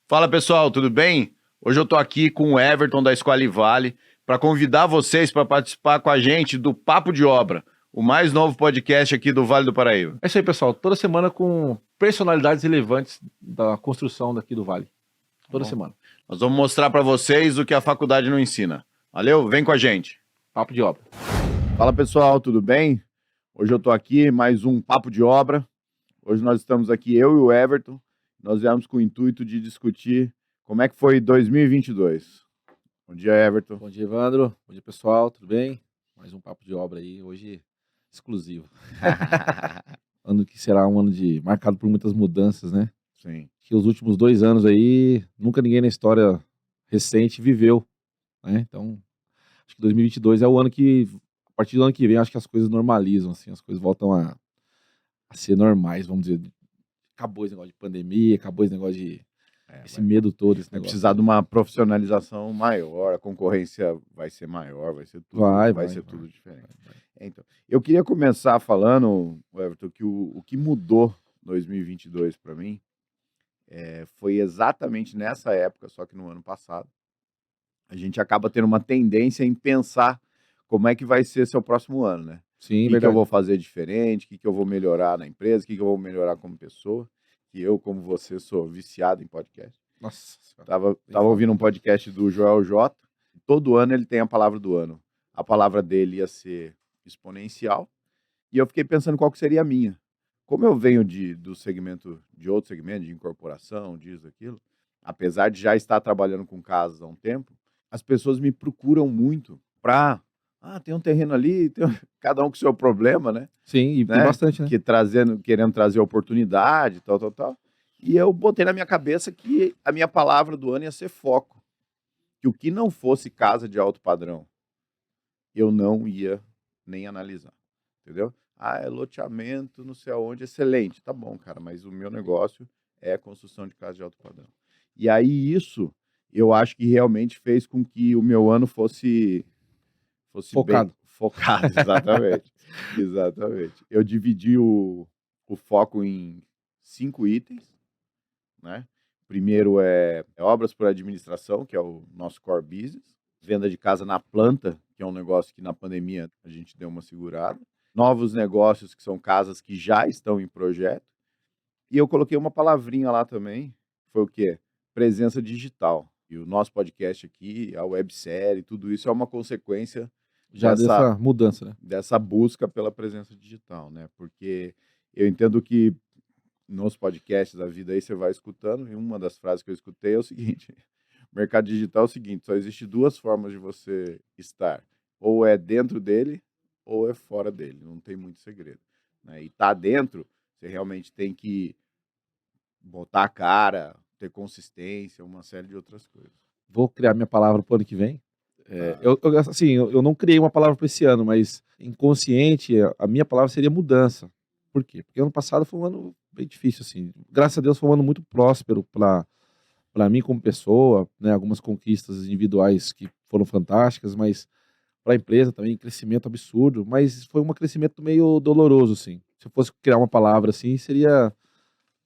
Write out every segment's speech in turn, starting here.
Fala pessoal, tudo bem? Hoje eu estou aqui com o Everton da Esqualivale para convidar vocês para participar com a gente do Papo de Obra, o mais novo podcast aqui do Vale do Paraíba. É isso aí, pessoal. Toda semana com personalidades relevantes da construção daqui do Vale. Toda semana. Nós vamos mostrar para vocês o que a faculdade não ensina. Valeu? Vem com a gente. Papo de Obra. Fala pessoal, tudo bem? Hoje eu estou aqui, mais um Papo de Obra. Hoje nós estamos aqui, eu e o Everton. Nós viemos com o intuito de discutir como é que foi 2022. Bom dia, Everton. Bom dia, Evandro. Bom dia, pessoal. Tudo bem? Mais um Papo de Obra aí, hoje exclusivo. Ano que será um ano marcado por muitas mudanças, né? Sim. Que os últimos 2 anos aí, nunca ninguém na história recente viveu, né? Então, acho que 2022 é o ano que, a partir do ano que vem, acho que as coisas normalizam, assim, as coisas voltam a ser normais, vamos dizer. Acabou esse negócio de pandemia, acabou esse negócio de esse medo todo, esse Vai negócio. precisar de uma profissionalização maior, a concorrência vai ser maior, vai ser tudo, tudo diferente. Então, eu queria começar falando, Everton, que o que mudou 2022 para mim foi exatamente nessa época, só que no ano passado. A gente acaba tendo uma tendência em pensar como é que vai ser seu próximo ano, né? Sim, O que eu verdade. vou fazer diferente, o que eu vou melhorar na empresa, o que eu vou melhorar como pessoa. E eu, como você, sou viciado em podcast. Nossa, Tava ouvindo um podcast do Joel J. Todo ano ele tem a palavra do ano. A palavra dele ia ser exponencial. E eu fiquei pensando qual que seria a minha. Como eu venho do segmento, de outro segmento, de incorporação, disso, aquilo, apesar de já estar trabalhando com casas há um tempo, as pessoas me procuram muito para... tem um terreno ali, cada um com o seu problema, né? Sim, e tem bastante, né? Querendo trazer oportunidade, tal. E eu botei na minha cabeça que a minha palavra do ano ia ser foco. Que o que não fosse casa de alto padrão, eu não ia nem analisar. Entendeu? É loteamento, não sei aonde, excelente. Tá bom, cara, mas o meu negócio é a construção de casa de alto padrão. E aí isso, eu acho que realmente fez com que o meu ano fosse Focado. Bem focado, exatamente. Exatamente. Eu dividi o foco em 5 itens, né? Primeiro é obras por administração, que é o nosso core business. Venda de casa na planta, que é um negócio que na pandemia a gente deu uma segurada. Novos negócios, que são casas que já estão em projeto. E eu coloquei uma palavrinha lá também, foi o quê? Presença digital. E o nosso podcast aqui, a websérie, tudo isso é uma consequência Já dessa mudança, né? Dessa busca pela presença digital, né? Porque eu entendo que nos podcasts da vida aí você vai escutando, e uma das frases que eu escutei é o seguinte: o mercado digital é o seguinte, só existe 2 formas de você estar, ou é dentro dele, ou é fora dele, não tem muito segredo, né? E tá dentro, você realmente tem que botar a cara, ter consistência, uma série de outras coisas. Vou criar minha palavra pro ano que vem. Eu não criei uma palavra para esse ano, mas inconsciente, a minha palavra seria mudança. Por quê? Porque ano passado foi um ano bem difícil, assim. Graças a Deus foi um ano muito próspero para mim como pessoa, né? Algumas conquistas individuais que foram fantásticas, mas para a empresa também, crescimento absurdo. Mas foi um crescimento meio doloroso, assim. Se eu fosse criar uma palavra assim, seria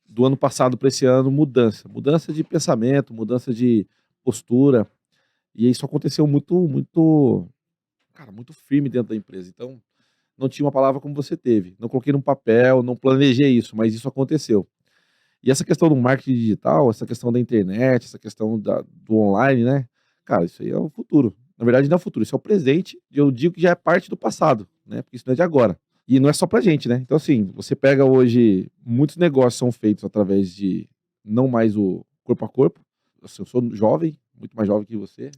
do ano passado para esse ano, mudança. Mudança de pensamento, mudança de postura. E isso aconteceu muito firme dentro da empresa. Então, não tinha uma palavra como você teve. Não coloquei num papel, não planejei isso, mas isso aconteceu. E essa questão do marketing digital, essa questão da internet, essa questão do online, né? Cara, isso aí é o futuro. Na verdade, não é o futuro, isso é o presente. E eu digo que já é parte do passado, né? Porque isso não é de agora. E não é só pra gente, né? Então, assim, você pega hoje, muitos negócios são feitos através de não mais o corpo a corpo. Assim, eu sou jovem, muito mais jovem que você.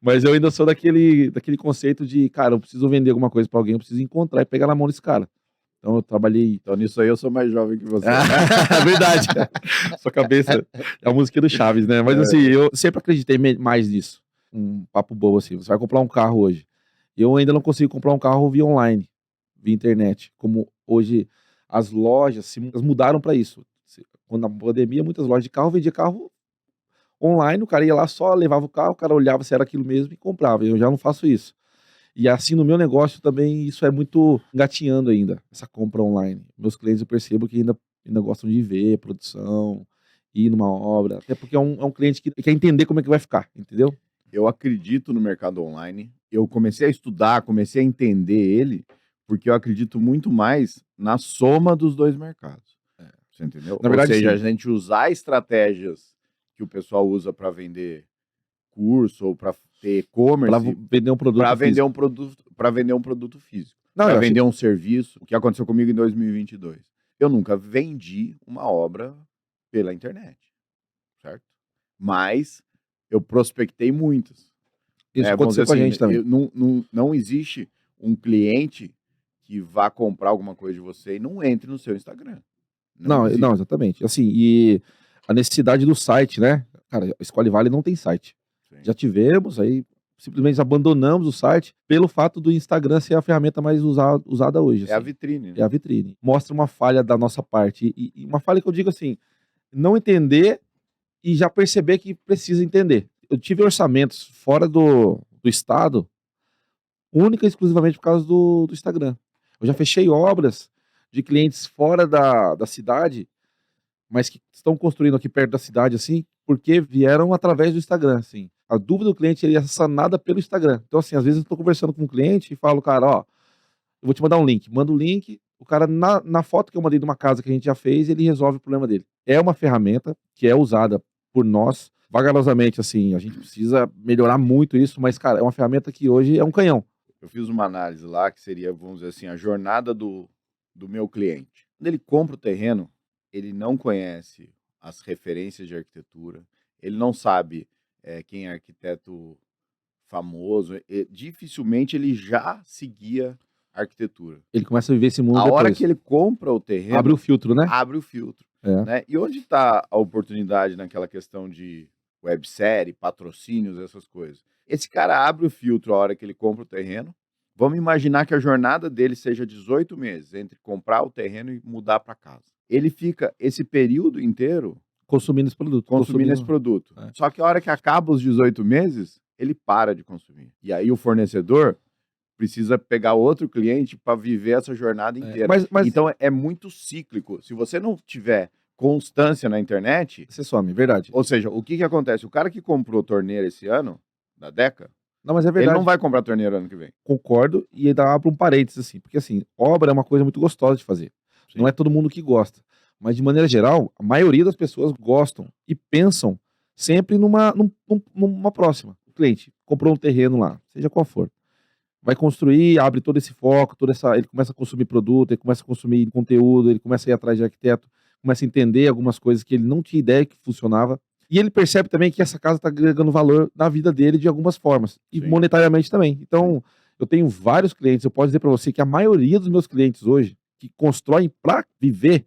Mas eu ainda sou daquele conceito de, cara, eu preciso vender alguma coisa pra alguém, eu preciso encontrar e pegar na mão desse cara. Então eu trabalhei. Então nisso aí eu sou mais jovem que você. Verdade. Sua cabeça é a música do Chaves, né? Mas assim, eu sempre acreditei mais nisso. Um papo bobo assim, você vai comprar um carro hoje. Eu ainda não consigo comprar um carro via online, via internet. Como hoje as lojas mudaram para isso. Quando na pandemia, muitas lojas de carro vendiam carro online, o cara ia lá só, levava o carro, o cara olhava se era aquilo mesmo e comprava. Eu já não faço isso. E assim, no meu negócio também, isso é muito engatinhando ainda, essa compra online. Meus clientes eu percebo que ainda gostam de ver produção ir numa obra, até porque é um cliente que quer entender como é que vai ficar, entendeu? Eu acredito no mercado online. Eu comecei a estudar, comecei a entender ele, porque eu acredito muito mais na soma dos 2 mercados. Você entendeu? Na Ou verdade, seja, a sim. gente usar estratégias que o pessoal usa para vender curso ou para ter Para e-commerce, vender um produto para vender físico. um produto, para vender um produto físico, Não, para eu achei. vender um serviço. O que aconteceu comigo em 2022? Eu nunca vendi uma obra pela internet, certo? Mas eu prospectei muitas, Isso né? Vamos dizer aconteceu com a assim, gente também. não existe um cliente que vá comprar alguma coisa de você e não entre no seu Instagram. Não Não, existe. exatamente. Assim, e a necessidade do site, né? Cara, a Squale Valley não tem site. Sim. Já tivemos, aí simplesmente abandonamos o site pelo fato do Instagram ser a ferramenta mais usada hoje. É a Assim. vitrine, É a né? vitrine. Mostra uma falha da nossa parte. E uma falha que eu digo assim, não entender e já perceber que precisa entender. Eu tive orçamentos fora do estado, única e exclusivamente por causa do Instagram. Eu já fechei obras de clientes fora da cidade, mas que estão construindo aqui perto da cidade, assim, porque vieram através do Instagram, assim. A dúvida do cliente é sanada pelo Instagram. Então, assim, às vezes eu estou conversando com um cliente e falo, cara, ó, eu vou te mandar um link. Manda o link, o cara, na foto que eu mandei de uma casa que a gente já fez, ele resolve o problema dele. É uma ferramenta que é usada por nós, vagarosamente, assim, a gente precisa melhorar muito isso, mas, cara, é uma ferramenta que hoje é um canhão. Eu fiz uma análise lá que seria, vamos dizer assim, a jornada do meu cliente. Quando ele compra o terreno, ele não conhece as referências de arquitetura, ele não sabe quem é arquiteto famoso, dificilmente ele já seguia arquitetura. Ele começa a viver esse mundo A hora depois. que ele compra o Abre terreno, o filtro, né? abre o filtro. É. Né? E onde está a oportunidade naquela questão de websérie, patrocínios, essas coisas? Esse cara abre o filtro a hora que ele compra o terreno. Vamos imaginar que a jornada dele seja 18 meses entre comprar o terreno e mudar para casa. Ele fica esse período inteiro Consumindo esse produto. consumindo esse produto. É. Só que a hora que acaba os 18 meses, ele para de consumir. E aí o fornecedor precisa pegar outro cliente para viver essa jornada inteira. Mas Então é muito cíclico. Se você não tiver constância na internet, você some, verdade. ou seja, o que que acontece? O cara que comprou torneira esse ano, da Deca, Não, mas é ele verdade. não vai comprar torneira ano que vem. Concordo, e ainda abro um parênteses, assim, porque assim, obra é uma coisa muito gostosa de fazer. Sim. Não é todo mundo que gosta. Mas, de maneira geral, a maioria das pessoas gostam e pensam sempre numa próxima. O cliente comprou um terreno lá, seja qual for. Vai construir, abre todo esse foco, ele começa a consumir produto, ele começa a consumir conteúdo, ele começa a ir atrás de arquiteto, começa a entender algumas coisas que ele não tinha ideia que funcionava. E ele percebe também que essa casa está agregando valor na vida dele de algumas formas. E Sim. monetariamente também. Então, eu tenho vários clientes, eu posso dizer para você que a maioria dos meus clientes hoje, que constroem para viver,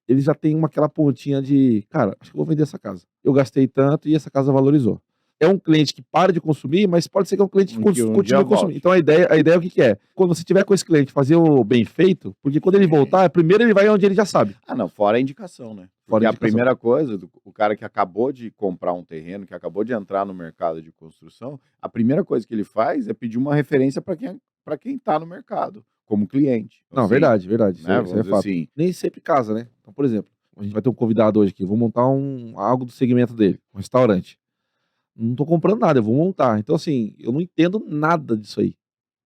eles já têm aquela pontinha de, cara, acho que eu vou vender essa casa. Eu gastei tanto e essa casa valorizou. É um cliente que para de consumir, mas pode ser que é um cliente que Um dia continue volte. consumindo. Então a ideia é o que que é? Quando você tiver com esse cliente, fazer o bem feito, porque quando ele Sim. voltar, primeiro ele vai onde ele já sabe. Ah, não, fora a indicação, né? Fora Porque a a indicação. primeira coisa, o cara que acabou de comprar um terreno, que acabou de entrar no mercado de construção, a primeira coisa que ele faz é pedir uma referência para quem está no mercado, como cliente. Não, Assim, verdade. né? Isso é Vamos dizer fato. assim, Nem sempre casa, né? Então, por exemplo, a gente vai ter um convidado hoje aqui, vou montar algo do segmento dele, um restaurante. Não tô comprando nada, eu vou montar. Então, assim, eu não entendo nada disso aí.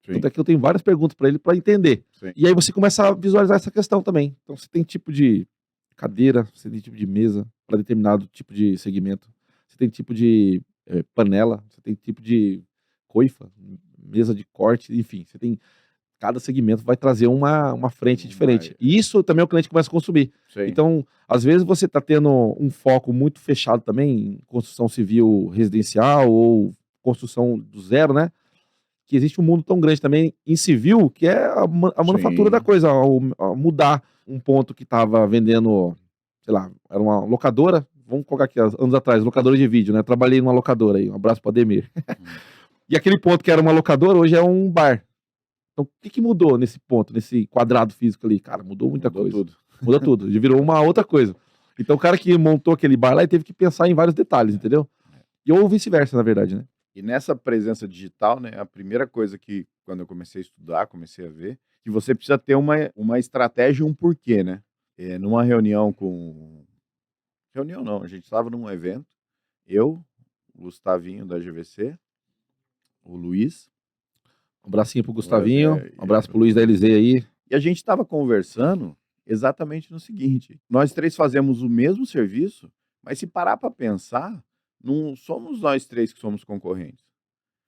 sim, Tanto é que eu tenho várias perguntas para ele para entender. sim. E aí você começa a visualizar essa questão também. Então, você tem tipo de cadeira, você tem tipo de mesa para determinado tipo de segmento. Você tem tipo de panela, você tem tipo de coifa, mesa de corte, enfim, você tem. Cada segmento vai trazer uma frente diferente. E isso também o cliente começa a consumir. Sim. Então, às vezes você está tendo um foco muito fechado também em construção civil residencial ou construção do zero, né? Que existe um mundo tão grande também em civil, que é a manufatura Sim. da coisa, ao mudar um ponto que estava vendendo, sei lá, era uma locadora, vamos colocar aqui, anos atrás, locadora de vídeo, né? Trabalhei numa locadora aí, um abraço para Ademir. E aquele ponto que era uma locadora, hoje é um bar. Então, o que mudou nesse ponto, nesse quadrado físico ali? Cara, mudou muita coisa. Tudo. Muda tudo, já virou uma outra coisa. Então, o cara que montou aquele bar lá, ele teve que pensar em vários detalhes, entendeu? E ou vice-versa, na verdade, né? E nessa presença digital, né, a primeira coisa que, quando eu comecei a estudar, comecei a ver, que você precisa ter uma estratégia e um porquê, né? Numa reunião com Reunião não, a gente estava num evento, eu, o Gustavinho da GVC, o Luiz, Um abracinho pro Gustavinho, um abraço pro Luiz da e Elisei aí. a gente estava conversando exatamente no seguinte: nós três fazemos o mesmo serviço, mas se parar para pensar, não somos nós três que somos concorrentes.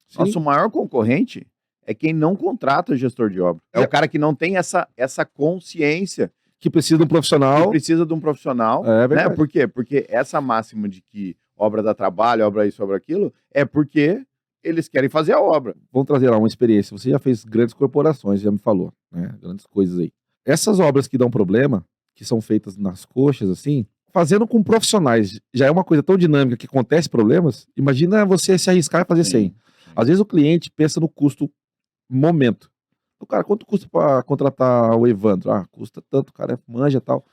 Sim. Nosso maior concorrente é quem não contrata gestor de obra. É o cara que não tem essa consciência Que precisa de um que profissional. precisa de um profissional. É verdade. Né? Por quê? Porque essa máxima de que obra dá trabalho, obra isso, obra aquilo, é porque eles querem fazer a obra. Vamos trazer lá uma experiência. Você já fez grandes corporações, já me falou, né? Grandes coisas aí. Essas obras que dão problema, que são feitas nas coxas, assim, fazendo com profissionais, já é uma coisa tão dinâmica que acontece problemas. Imagina você se arriscar e fazer 100. Às vezes o cliente pensa no custo momento. O cara, quanto custa para contratar o Evandro? Ah, custa tanto, o cara manja e tal.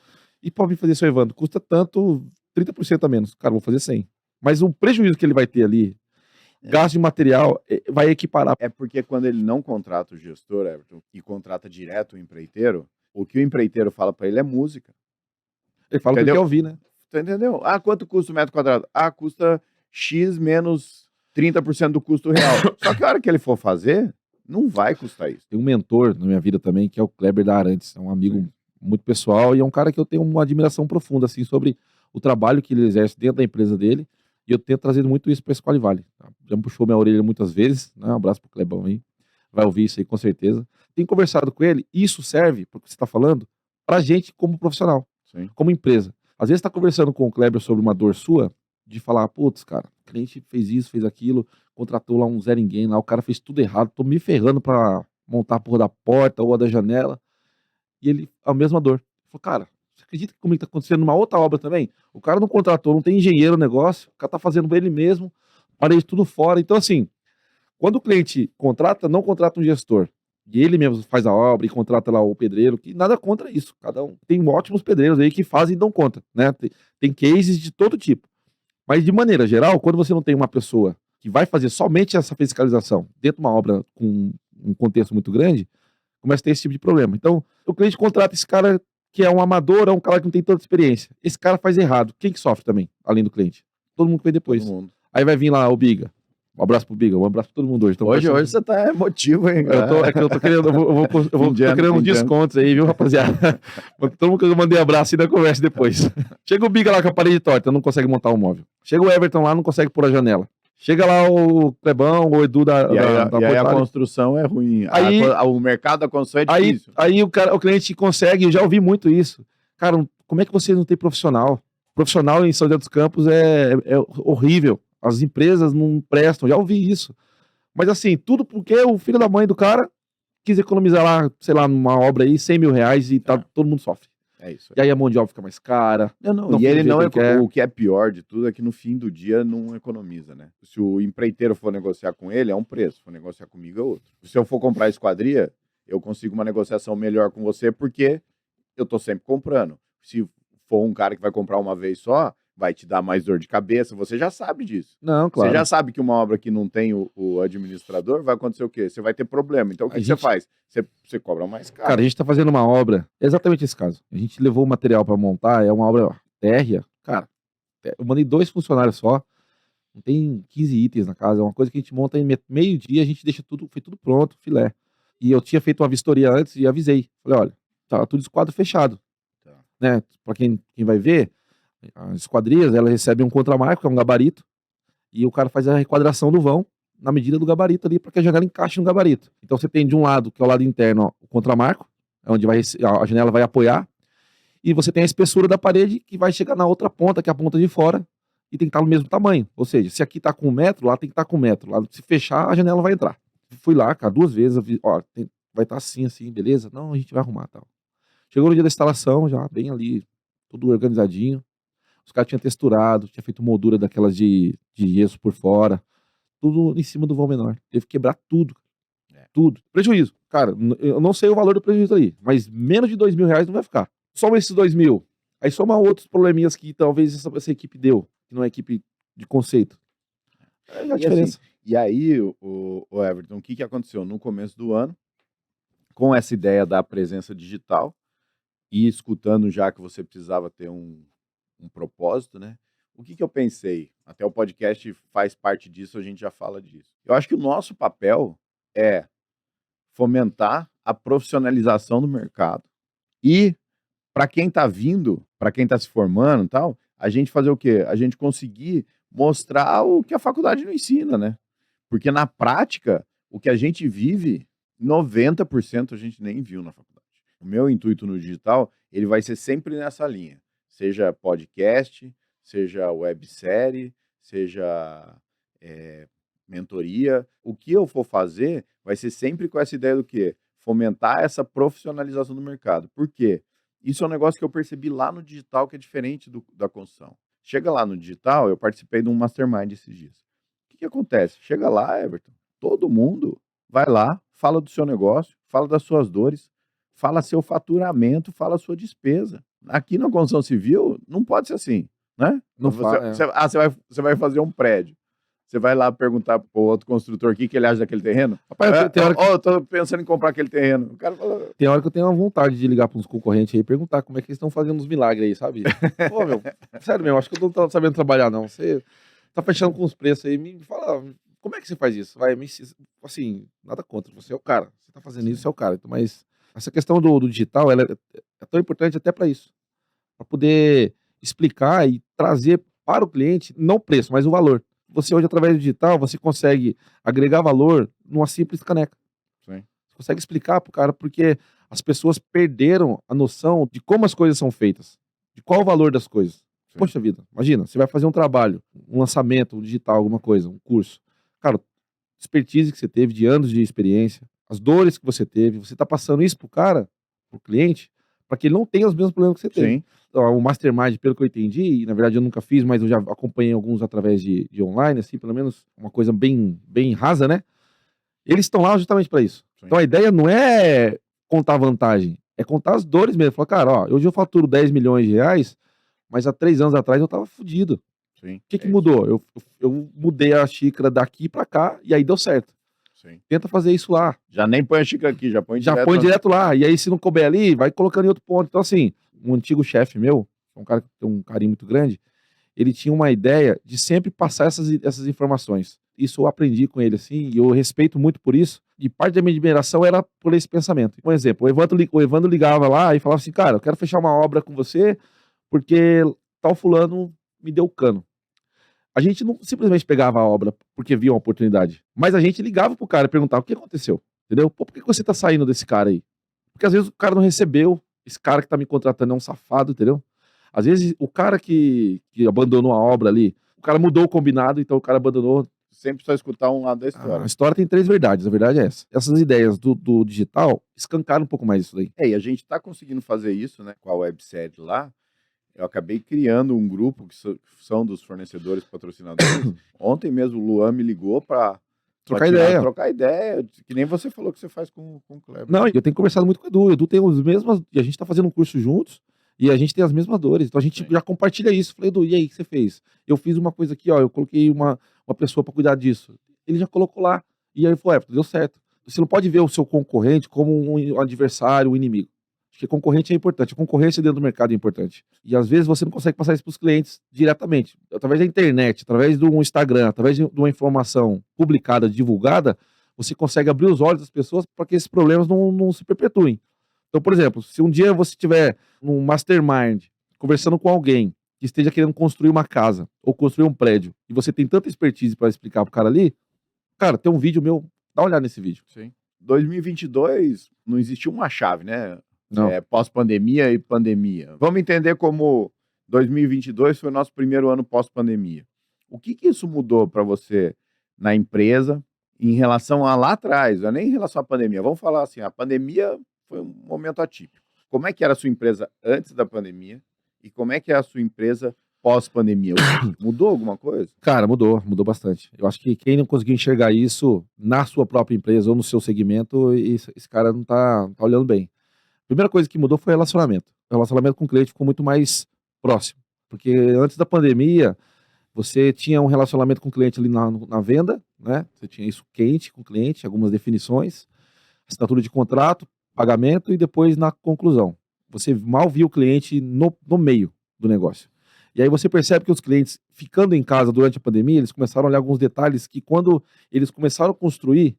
E para vir fazer seu Evandro, custa tanto, 30% a menos. Cara, vou fazer 100. Mas o prejuízo que ele vai ter ali, gasto de material, vai equiparar. É porque quando ele não contrata o gestor, Everton, e contrata direto o empreiteiro, o que o empreiteiro fala para ele é música. Ele fala que ele quer ouvir, né? Tu entendeu? Ah, quanto custa o metro quadrado? Ah, custa X menos 30% do custo real. Só que a hora que ele for fazer, não vai custar isso. Tem um mentor na minha vida também, que é o Kleber da Arantes. É um amigo muito pessoal e é um cara que eu tenho uma admiração profunda, assim, sobre o trabalho que ele exerce dentro da empresa dele. E eu tenho trazido muito isso para a Escola Vale. Tá? Já me puxou minha orelha muitas vezes, né? Um abraço pro Clebão aí. Vai ouvir isso aí, com certeza. Tenho conversado com ele, e isso serve, porque você está falando, pra gente como profissional, como empresa. Às vezes está conversando com o Kleber sobre uma dor sua, de falar, putz, cara, o cliente fez isso, fez aquilo, contratou lá um Zé Ninguém, lá o cara fez tudo errado, tô me ferrando pra montar a porra da porta ou a da janela. E ele, a mesma dor. Ele falou, cara, você acredita que comigo tá acontecendo numa outra obra também? O cara não contratou, não tem engenheiro no negócio, o cara tá fazendo ele mesmo, parede tudo fora. Então, assim, quando o cliente contrata, não contrata um gestor, e ele mesmo faz a obra e contrata lá o pedreiro, que nada contra isso. Cada um tem ótimos pedreiros aí que fazem e dão conta, né? Tem cases de todo tipo. Mas, de maneira geral, quando você não tem uma pessoa que vai fazer somente essa fiscalização dentro de uma obra com um contexto muito grande, começa a ter esse tipo de problema. Então, o cliente contrata esse cara que é um amador, é um cara que não tem tanta experiência. Esse cara faz errado. Quem que sofre também, além do cliente? Todo mundo que vem depois. Aí vai vir lá o Biga. Um abraço pro Biga, um abraço pra todo mundo hoje. Hoje você tá emotivo, hein, cara? Eu tô querendo, tô querendo uns descontos aí, viu, rapaziada? Todo mundo que eu mandei abraço e ainda conversa depois. Chega o Biga lá com a parede torta, não consegue montar o móvel. Chega o Everton lá, não consegue pôr a janela. Chega lá o Clebão, o Edu da e aí a construção é ruim. Aí, o mercado da construção é difícil. Aí o cliente consegue, eu já ouvi muito isso. Cara, como é que você não tem profissional? Profissional em São José dos Campos é horrível. As empresas não prestam, já ouvi isso. Mas assim, tudo porque o filho da mãe do cara quis economizar lá, sei lá, numa obra aí, 100 mil reais e todo mundo sofre. É isso. E aí a mão de obra fica mais cara. E ele não o que é pior de tudo é que no fim do dia não economiza, né? Se o empreiteiro for negociar com ele, é um preço. Se for negociar comigo, é outro. Se eu for comprar esquadria, eu consigo uma negociação melhor com você porque eu tô sempre comprando. Se for um cara que vai comprar uma vez só, vai te dar mais dor de cabeça, você já sabe disso. Não, claro. Você já sabe que uma obra que não tem o administrador, vai acontecer o quê? Você vai ter problema. Então, o que você faz? Você cobra mais caro. Cara, a gente tá fazendo uma obra, exatamente esse caso. A gente levou o material para montar, é uma obra térrea. Cara, eu mandei 2 funcionários só, não tem 15 itens na casa, é uma coisa que a gente monta em meio-dia, a gente deixa tudo, foi tudo pronto, filé. E eu tinha feito uma vistoria antes e avisei. Falei, olha, tá tudo esquadro fechado. Né? Para quem vai ver, as esquadrias, elas recebem um contramarco, que é um gabarito, e o cara faz a requadração do vão na medida do gabarito ali, para que a janela encaixe no gabarito. Então você tem de um lado, que é o lado interno, ó, o contramarco, é onde a janela vai apoiar, e você tem a espessura da parede, que vai chegar na outra ponta, que é a ponta de fora, e tem que estar no mesmo tamanho. Ou seja, se aqui tá com 1 metro, lá tem que estar com 1 metro. Lá, se fechar, a janela vai entrar. Fui lá, cara, 2 vezes, ó, vai estar assim, beleza? Não, a gente vai arrumar, tal. Chegou no dia da instalação, já bem ali, tudo organizadinho. Os caras tinham texturado, tinha feito moldura daquelas de gesso por fora. Tudo em cima do vão menor. Teve que quebrar tudo. Tudo. Prejuízo. Cara, eu não sei o valor do prejuízo aí, mas menos de 2 mil reais não vai ficar. Soma esses 2 mil. Aí soma outros probleminhas que talvez essa equipe deu, que não é equipe de conceito. É a diferença. Assim, e aí, o Everton, o que aconteceu no começo do ano, com essa ideia da presença digital, e escutando já que você precisava ter um um propósito, né? O que eu pensei? Até o podcast faz parte disso, a gente já fala disso. Eu acho que o nosso papel é fomentar a profissionalização do mercado. E para quem está vindo, para quem está se formando e tal, a gente fazer o quê? A gente conseguir mostrar o que a faculdade não ensina, né? Porque na prática, o que a gente vive, 90% a gente nem viu na faculdade. O meu intuito no digital, ele vai ser sempre nessa linha. Seja podcast, seja websérie, seja mentoria. O que eu for fazer vai ser sempre com essa ideia do quê? Fomentar essa profissionalização do mercado. Por quê? Isso é um negócio que eu percebi lá no digital que é diferente da construção. Chega lá no digital, eu participei de um mastermind esses dias. O que acontece? Chega lá, Everton, todo mundo vai lá, fala do seu negócio, fala das suas dores, fala seu faturamento, fala sua despesa. Aqui na construção civil, não pode ser assim, né? Não Você vai fazer um prédio. Você vai lá perguntar pro outro construtor o que ele acha daquele terreno. Rapaz, eu tô pensando em comprar aquele terreno. O cara fala... Tem hora que eu tenho uma vontade de ligar para uns concorrentes aí e perguntar como é que eles estão fazendo os milagres aí, sabe? Pô, meu, sério mesmo, acho que eu não tô sabendo trabalhar, não. Você tá fechando com os preços aí, me fala, como é que você faz isso? Assim, nada contra, você é o cara. Você tá fazendo isso, você é o cara. Então, mas essa questão do digital, ela é tão importante até para isso. Para poder explicar e trazer para o cliente, não o preço, mas o valor. Você hoje, através do digital, você consegue agregar valor numa simples caneca. Sim. Você consegue explicar para o cara porque as pessoas perderam a noção de como as coisas são feitas, de qual o valor das coisas. Sim. Poxa vida, imagina, você vai fazer um trabalho, um lançamento, um digital, alguma coisa, um curso. Cara, expertise que você teve, de anos de experiência, as dores que você teve, você está passando isso para o cara, para o cliente, para que ele não tenha os mesmos problemas que você teve. Sim. O Mastermind, pelo que eu entendi, e na verdade eu nunca fiz, mas eu já acompanhei alguns através de online, assim, pelo menos uma coisa bem rasa, né? Eles estão lá justamente para isso. Sim. Então a ideia não é contar vantagem, é contar as dores mesmo. Falar, cara, ó, hoje eu faturo 10 milhões de reais, mas há 3 anos atrás eu tava fudido. Sim. O que mudou? Eu mudei a xícara daqui para cá e aí deu certo. Sim. Tenta fazer isso lá. Já nem põe a xícara aqui, já põe direto lá. E aí, se não couber ali, vai colocando em outro ponto. Então, assim, um antigo chefe meu, um cara que tem um carinho muito grande, ele tinha uma ideia de sempre passar essas informações. Isso eu aprendi com ele, assim, e eu respeito muito por isso. E parte da minha admiração era por esse pensamento. Um exemplo, o Evandro ligava lá e falava assim, cara, eu quero fechar uma obra com você porque tal fulano me deu cano. A gente não simplesmente pegava a obra porque via uma oportunidade, mas a gente ligava pro cara e perguntava o que aconteceu, entendeu? Pô, por que você tá saindo desse cara aí? Porque às vezes o cara não recebeu, esse cara que tá me contratando é um safado, entendeu? Às vezes o cara que abandonou a obra ali, o cara mudou o combinado, então o cara abandonou. Sempre só escutar um lado da história. A história tem 3 verdades, a verdade é essa. Essas ideias do digital escancaram um pouco mais isso daí. E a gente tá conseguindo fazer isso, né, com a websérie lá. Eu acabei criando um grupo que são dos fornecedores patrocinadores. Ontem mesmo o Luan me ligou para trocar ideia, que nem você falou que você faz com o Kleber. Não, eu tenho conversado muito com o Edu. O Edu tem as mesmas, e a gente tá fazendo um curso juntos, e a gente tem as mesmas dores. Então a gente já compartilha isso. Falei, Edu, e aí, o que você fez? Eu fiz uma coisa aqui, ó, eu coloquei uma pessoa para cuidar disso. Ele já colocou lá. E aí ele falou, deu certo. Você não pode ver o seu concorrente como um adversário, um inimigo. Porque concorrente é importante, a concorrência dentro do mercado é importante. E às vezes você não consegue passar isso para os clientes diretamente. Através da internet, através do Instagram, através de uma informação publicada, divulgada, você consegue abrir os olhos das pessoas para que esses problemas não se perpetuem. Então, por exemplo, se um dia você estiver num mastermind, conversando com alguém que esteja querendo construir uma casa ou construir um prédio, e você tem tanta expertise para explicar para o cara ali, cara, tem um vídeo meu, dá uma olhada nesse vídeo. Sim. 2022 não existiu uma chave, né? Não. Pós-pandemia e pandemia. Vamos entender como 2022 foi o nosso primeiro ano pós-pandemia. O que isso mudou para você na empresa em relação a lá atrás, não é nem em relação à pandemia? Vamos falar assim, a pandemia foi um momento atípico. Como é que era a sua empresa antes da pandemia e como é que é a sua empresa pós-pandemia? Mudou alguma coisa? Cara, mudou bastante. Eu acho que quem não conseguiu enxergar isso na sua própria empresa ou no seu segmento, esse cara não tá olhando bem. A primeira coisa que mudou foi o relacionamento. O relacionamento com o cliente ficou muito mais próximo. Porque antes da pandemia, você tinha um relacionamento com o cliente ali na venda, né? Você tinha isso quente com o cliente, algumas definições, assinatura de contrato, pagamento e depois na conclusão. Você mal via o cliente no meio do negócio. E aí você percebe que os clientes, ficando em casa durante a pandemia, eles começaram a olhar alguns detalhes que quando eles começaram a construir,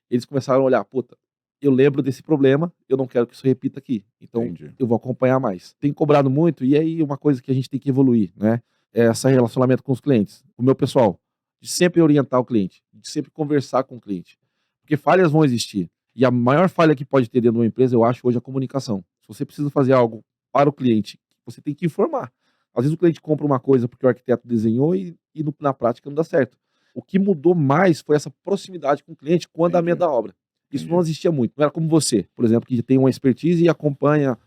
eles começaram a olhar, puta, eu lembro desse problema, eu não quero que isso repita aqui. Então, Entendi. eu vou acompanhar mais. Tem cobrado muito, e aí uma coisa que a gente tem que evoluir, né? É esse relacionamento com os clientes. O meu pessoal, de sempre orientar o cliente, de sempre conversar com o cliente. Porque falhas vão existir. E a maior falha que pode ter dentro de uma empresa, eu acho, hoje é a comunicação. Se você precisa fazer algo para o cliente, você tem que informar. Às vezes o cliente compra uma coisa porque o arquiteto desenhou e na prática não dá certo. O que mudou mais foi essa proximidade com o cliente com o andamento da obra. Isso não existia muito. Não era como você, por exemplo, que tem uma expertise e acompanha.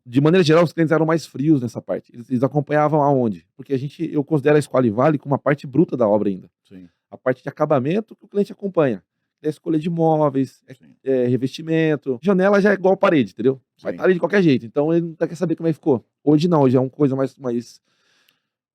De maneira geral, os clientes eram mais frios nessa parte. Eles acompanhavam aonde? Porque eu considero a Squale Vale como uma parte bruta da obra ainda. Sim. A parte de acabamento que o cliente acompanha. É escolha de móveis, revestimento. Janela já é igual parede, entendeu? Vai Sim. estar ali de qualquer jeito. Então ele não quer saber como é que ficou. Hoje não, hoje é uma coisa mais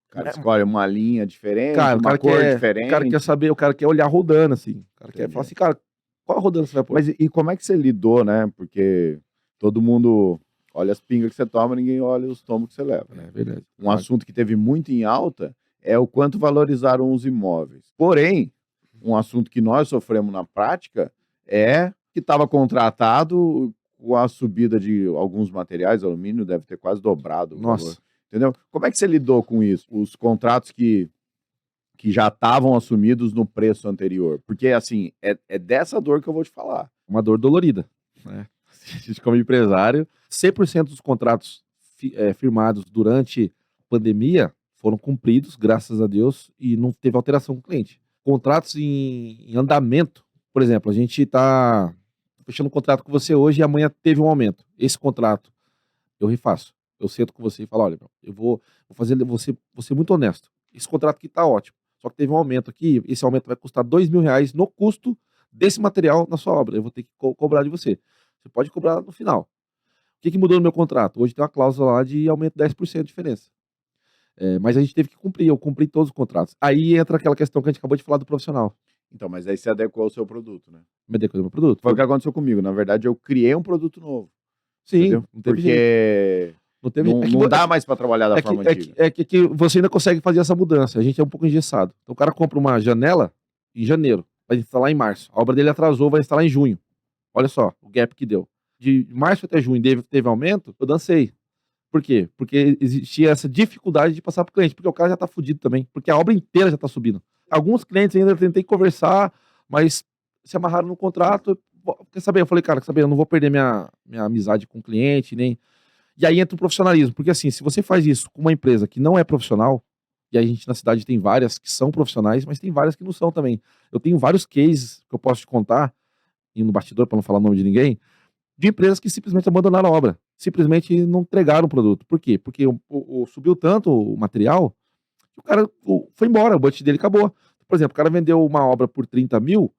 O cara escolhe uma linha diferente, cara, uma cor diferente. O cara quer saber, o cara quer olhar rodando, assim. O cara quer Entendi. falar assim, cara, qual rodando você vai pôr? Mas e como é que você lidou, né? Porque todo mundo olha as pingas que você toma, ninguém olha os tombos que você leva. É verdade. Um assunto que teve muito em alta é o quanto valorizaram os imóveis. Porém, um assunto que nós sofremos na prática é que estava contratado com a subida de alguns materiais, alumínio deve ter quase dobrado o valor. Nossa. Entendeu? Como é que você lidou com isso? Os contratos que já estavam assumidos no preço anterior? Porque, assim, é dessa dor que eu vou te falar. Uma dor dolorida, né? A gente, como empresário, 100% dos contratos firmados durante a pandemia foram cumpridos, graças a Deus, e não teve alteração com o cliente. Contratos em andamento, por exemplo, a gente está fechando um contrato com você hoje e amanhã teve um aumento. Esse contrato eu refaço. Eu sento com você e falo, olha, meu, eu vou fazer você muito honesto. Esse contrato aqui está ótimo. Só que teve um aumento aqui, esse aumento vai custar R$ 2.000 no custo desse material na sua obra. Eu vou ter que cobrar de você. Você pode cobrar no final. O que mudou no meu contrato? Hoje tem uma cláusula lá de aumento de 10% de diferença. Mas a gente teve que cumprir, eu cumpri todos os contratos. Aí entra aquela questão que a gente acabou de falar do profissional. Então, mas aí você adequou ao seu produto, né? Me adequou ao meu produto. Foi o que aconteceu comigo. Na verdade, eu criei um produto novo. Sim, Entendeu? não teve jeito. Porque não dá mais para trabalhar da forma antiga. É que você ainda consegue fazer essa mudança. A gente é um pouco engessado. Então o cara compra uma janela em janeiro, vai instalar em março. A obra dele atrasou, vai instalar em junho. Olha só o gap que deu. De março até junho teve aumento, eu dancei. Por quê? Porque existia essa dificuldade de passar para o cliente, porque o cara já está fudido também, porque a obra inteira já está subindo. Alguns clientes ainda eu tentei conversar, mas se amarraram no contrato. Quer saber? Eu falei, cara, quer saber? Eu não vou perder minha amizade com o cliente, nem. E aí entra o profissionalismo, porque assim, se você faz isso com uma empresa que não é profissional, e a gente na cidade tem várias que são profissionais, mas tem várias que não são também. Eu tenho vários cases que eu posso te contar, indo no bastidor para não falar o nome de ninguém, de empresas que simplesmente abandonaram a obra, simplesmente não entregaram o produto. Por quê? Porque subiu tanto o material, que o cara foi embora, o budget dele acabou. Por exemplo, o cara vendeu uma obra por 30 mil,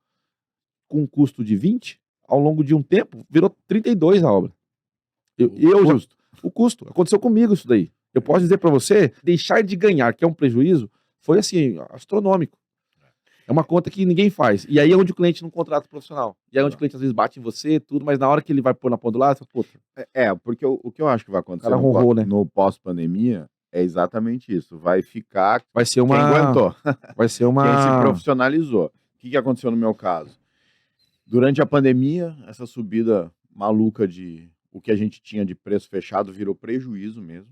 com um custo de 20, ao longo de um tempo, virou 32 a obra. O custo. Aconteceu comigo isso daí. Eu posso dizer para você, deixar de ganhar, que é um prejuízo, foi assim, astronômico. É uma conta que ninguém faz. E aí é onde o cliente não contrata o profissional. E aí é onde o cliente às vezes bate em você, tudo, mas na hora que ele vai pôr na ponta do lado, você fala, puta. Porque o que eu acho que vai acontecer Cara ronrou, né? no pós-pandemia é exatamente isso. Vai ficar Vai ser quem aguentou, Vai ser uma. quem se profissionalizou. O que aconteceu no meu caso? Durante a pandemia, essa subida maluca de o que a gente tinha de preço fechado virou prejuízo mesmo.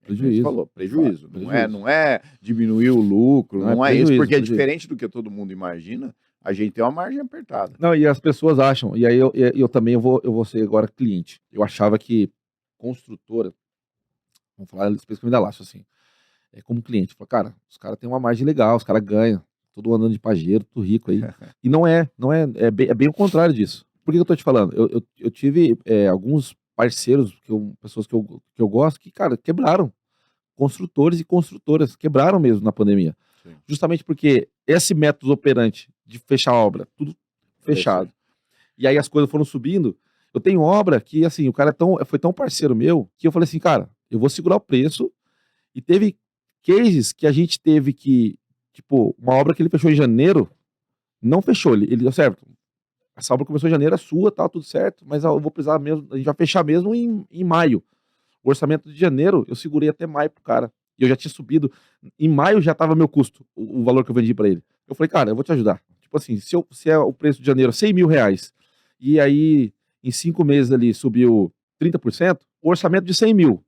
Prejuízo. Você falou, prejuízo. Prejuízo. Não é diminuir o lucro, não é isso, prejuízo, porque é prejuízo. diferente do que todo mundo imagina, a gente tem uma margem apertada. Não, e as pessoas acham, e aí eu também eu vou ser agora cliente. Eu achava que construtora, vamos falar especificamente da Laço, assim, como cliente, falei, cara, os caras têm uma margem legal, os caras ganham, todo andando de pajeiro, tudo rico aí. E não é bem o contrário disso. Por que eu tô te falando? Eu tive alguns parceiros, pessoas que eu gosto, que, cara, quebraram. Construtores e construtoras quebraram mesmo na pandemia. Sim. Justamente porque esse método operante de fechar a obra, tudo fechado. E aí as coisas foram subindo. Eu tenho obra que, assim, o cara foi tão parceiro meu, que eu falei assim, cara, eu vou segurar o preço. E teve cases que a gente teve que, tipo, uma obra que ele fechou em janeiro, não fechou. Ele deu certo. Essa obra começou em janeiro, é sua, tá tudo certo, mas eu vou precisar mesmo, a gente vai fechar mesmo em maio. O orçamento de janeiro, eu segurei até maio pro cara. E eu já tinha subido, em maio já estava meu custo, o valor que eu vendi para ele. Eu falei, cara, eu vou te ajudar. Tipo assim, se é o preço de janeiro R$100 mil, e aí em 5 meses ali subiu 30%, o orçamento de 100 mil,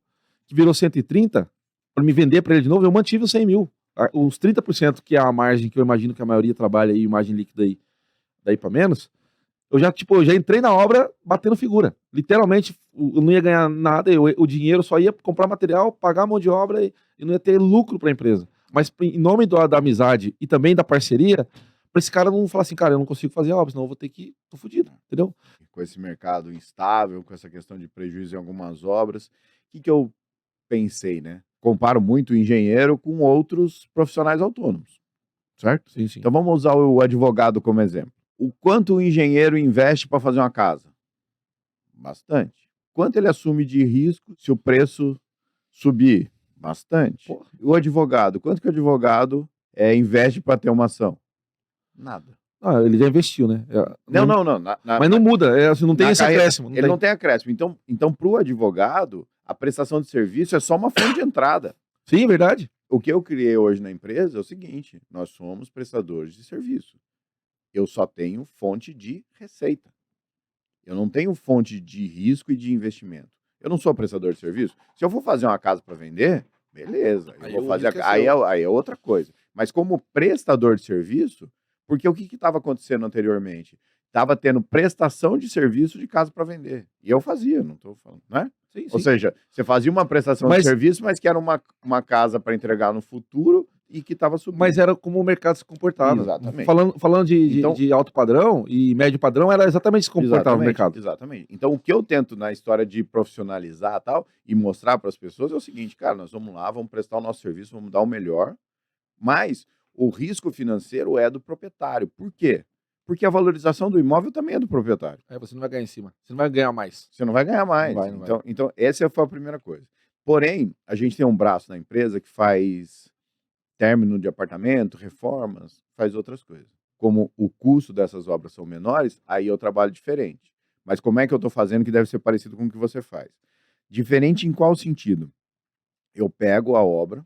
que virou 130, para me vender para ele de novo, eu mantive os 100 mil. Os 30%, que é a margem que eu imagino que a maioria trabalha aí, margem líquida aí, daí para menos, eu já entrei na obra batendo figura. Literalmente, eu não ia ganhar nada, o dinheiro só ia comprar material, pagar a mão de obra e não ia ter lucro para a empresa. Mas em nome da amizade e também da parceria, para esse cara não falar assim, cara, eu não consigo fazer obra, senão eu vou ter que... tô fudido, entendeu? Com esse mercado instável, com essa questão de prejuízo em algumas obras, o que eu pensei, né? Comparo muito o engenheiro com outros profissionais autônomos, certo? Sim, sim. Então vamos usar o advogado como exemplo. O quanto o engenheiro investe para fazer uma casa? Bastante. Quanto ele assume de risco se o preço subir? Bastante. Porra. O advogado, quanto que o advogado investe para ter uma ação? Nada. Ah, ele já investiu, né? Não. Mas não muda, assim, não tem esse acréscimo. Ele não tem acréscimo. Então para o advogado, a prestação de serviço é só uma fonte de entrada. Sim, verdade. O que eu criei hoje na empresa é o seguinte: nós somos prestadores de serviço. Eu só tenho fonte de receita. Eu não tenho fonte de risco e de investimento. Eu não sou prestador de serviço. Se eu for fazer uma casa para vender, beleza. Eu vou fazer aí é outra coisa. Mas como prestador de serviço, porque o que estava acontecendo anteriormente? Estava tendo prestação de serviço de casa para vender. E eu fazia, não estou falando, né? Sim, Ou sim. seja, você fazia uma prestação de serviço, mas que era uma casa para entregar no futuro e que estava subindo. Mas era como o mercado se comportava. Exatamente. Falando de alto padrão e médio padrão, era exatamente se comportava o mercado. Exatamente. Então, o que eu tento na história de profissionalizar tal e mostrar para as pessoas é o seguinte, cara, nós vamos lá, vamos prestar o nosso serviço, vamos dar o melhor, mas o risco financeiro é do proprietário. Por quê? Porque a valorização do imóvel também é do proprietário. Aí você não vai ganhar em cima. Você não vai ganhar mais. Você não vai ganhar mais. Não vai. Então, essa foi a primeira coisa. Porém, a gente tem um braço na empresa que faz término de apartamento, reformas, faz outras coisas. Como o custo dessas obras são menores, aí eu trabalho diferente. Mas como é que eu estou fazendo que deve ser parecido com o que você faz? Diferente em qual sentido? Eu pego a obra,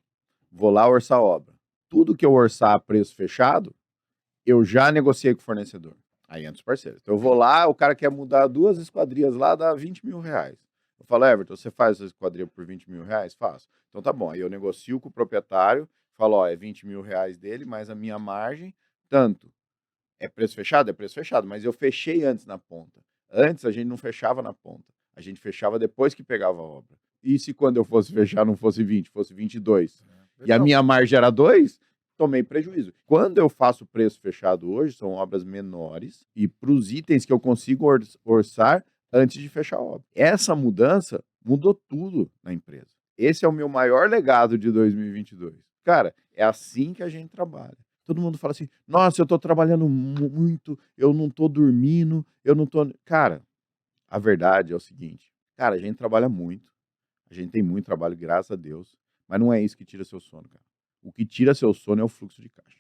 vou lá orçar a obra. Tudo que eu orçar a preço fechado, eu já negociei com o fornecedor. Aí entra os parceiros. Então eu vou lá, o cara quer mudar 2 esquadrias lá, dá R$20 mil. Eu falo, Everton, você faz essa esquadria por R$20 mil? Faço. Então tá bom. Aí eu negocio com o proprietário, falo, ó, é R$20 mil dele, mais a minha margem, tanto. É preço fechado? É preço fechado, mas eu fechei antes na ponta. Antes a gente não fechava na ponta. A gente fechava depois que pegava a obra. E se quando eu fosse fechar não fosse 20, fosse 22? E a minha margem era 2, tomei prejuízo. Quando eu faço preço fechado hoje, são obras menores e para os itens que eu consigo orçar antes de fechar a obra. Essa mudança mudou tudo na empresa. Esse é o meu maior legado de 2022. Cara, é assim que a gente trabalha. Todo mundo fala assim, nossa, eu estou trabalhando muito, eu não estou dormindo, eu não estou... Cara, a verdade é o seguinte, cara, a gente trabalha muito, a gente tem muito trabalho, graças a Deus, mas não é isso que tira seu sono, cara. O que tira seu sono é o fluxo de caixa.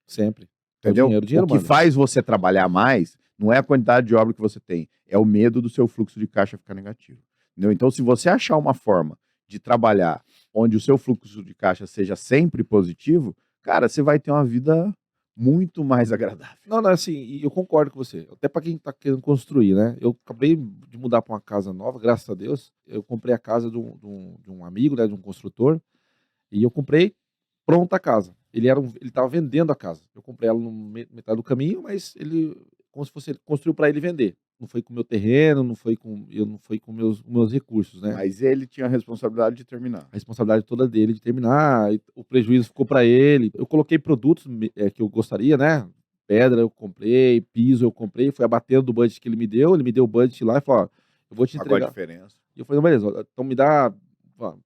Sempre. Entendeu? O dinheiro o que manda. faz você trabalhar mais não é a quantidade de obra que você tem, é o medo do seu fluxo de caixa ficar negativo. Entendeu? Então, se você achar uma forma de trabalhar onde o seu fluxo de caixa seja sempre positivo, cara, você vai ter uma vida muito mais agradável. Não, assim, eu concordo com você. Até para quem está querendo construir, né? Eu acabei de mudar para uma casa nova, graças a Deus. Eu comprei a casa de um amigo, né? De um construtor. E eu comprei pronta a casa. Ele estava vendendo a casa. Eu comprei ela no metade do caminho, mas ele, como se fosse, ele construiu para ele vender. Não foi com o meu terreno, não foi com meus recursos, né? Mas ele tinha a responsabilidade de terminar. A responsabilidade toda dele de terminar, o prejuízo ficou para ele. Eu coloquei produtos que eu gostaria, né? Pedra eu comprei, piso eu comprei, foi abatendo do budget que ele me deu o budget lá e falou, ó, eu vou te entregar. Agora a diferença. E eu falei, não, beleza, então me dá,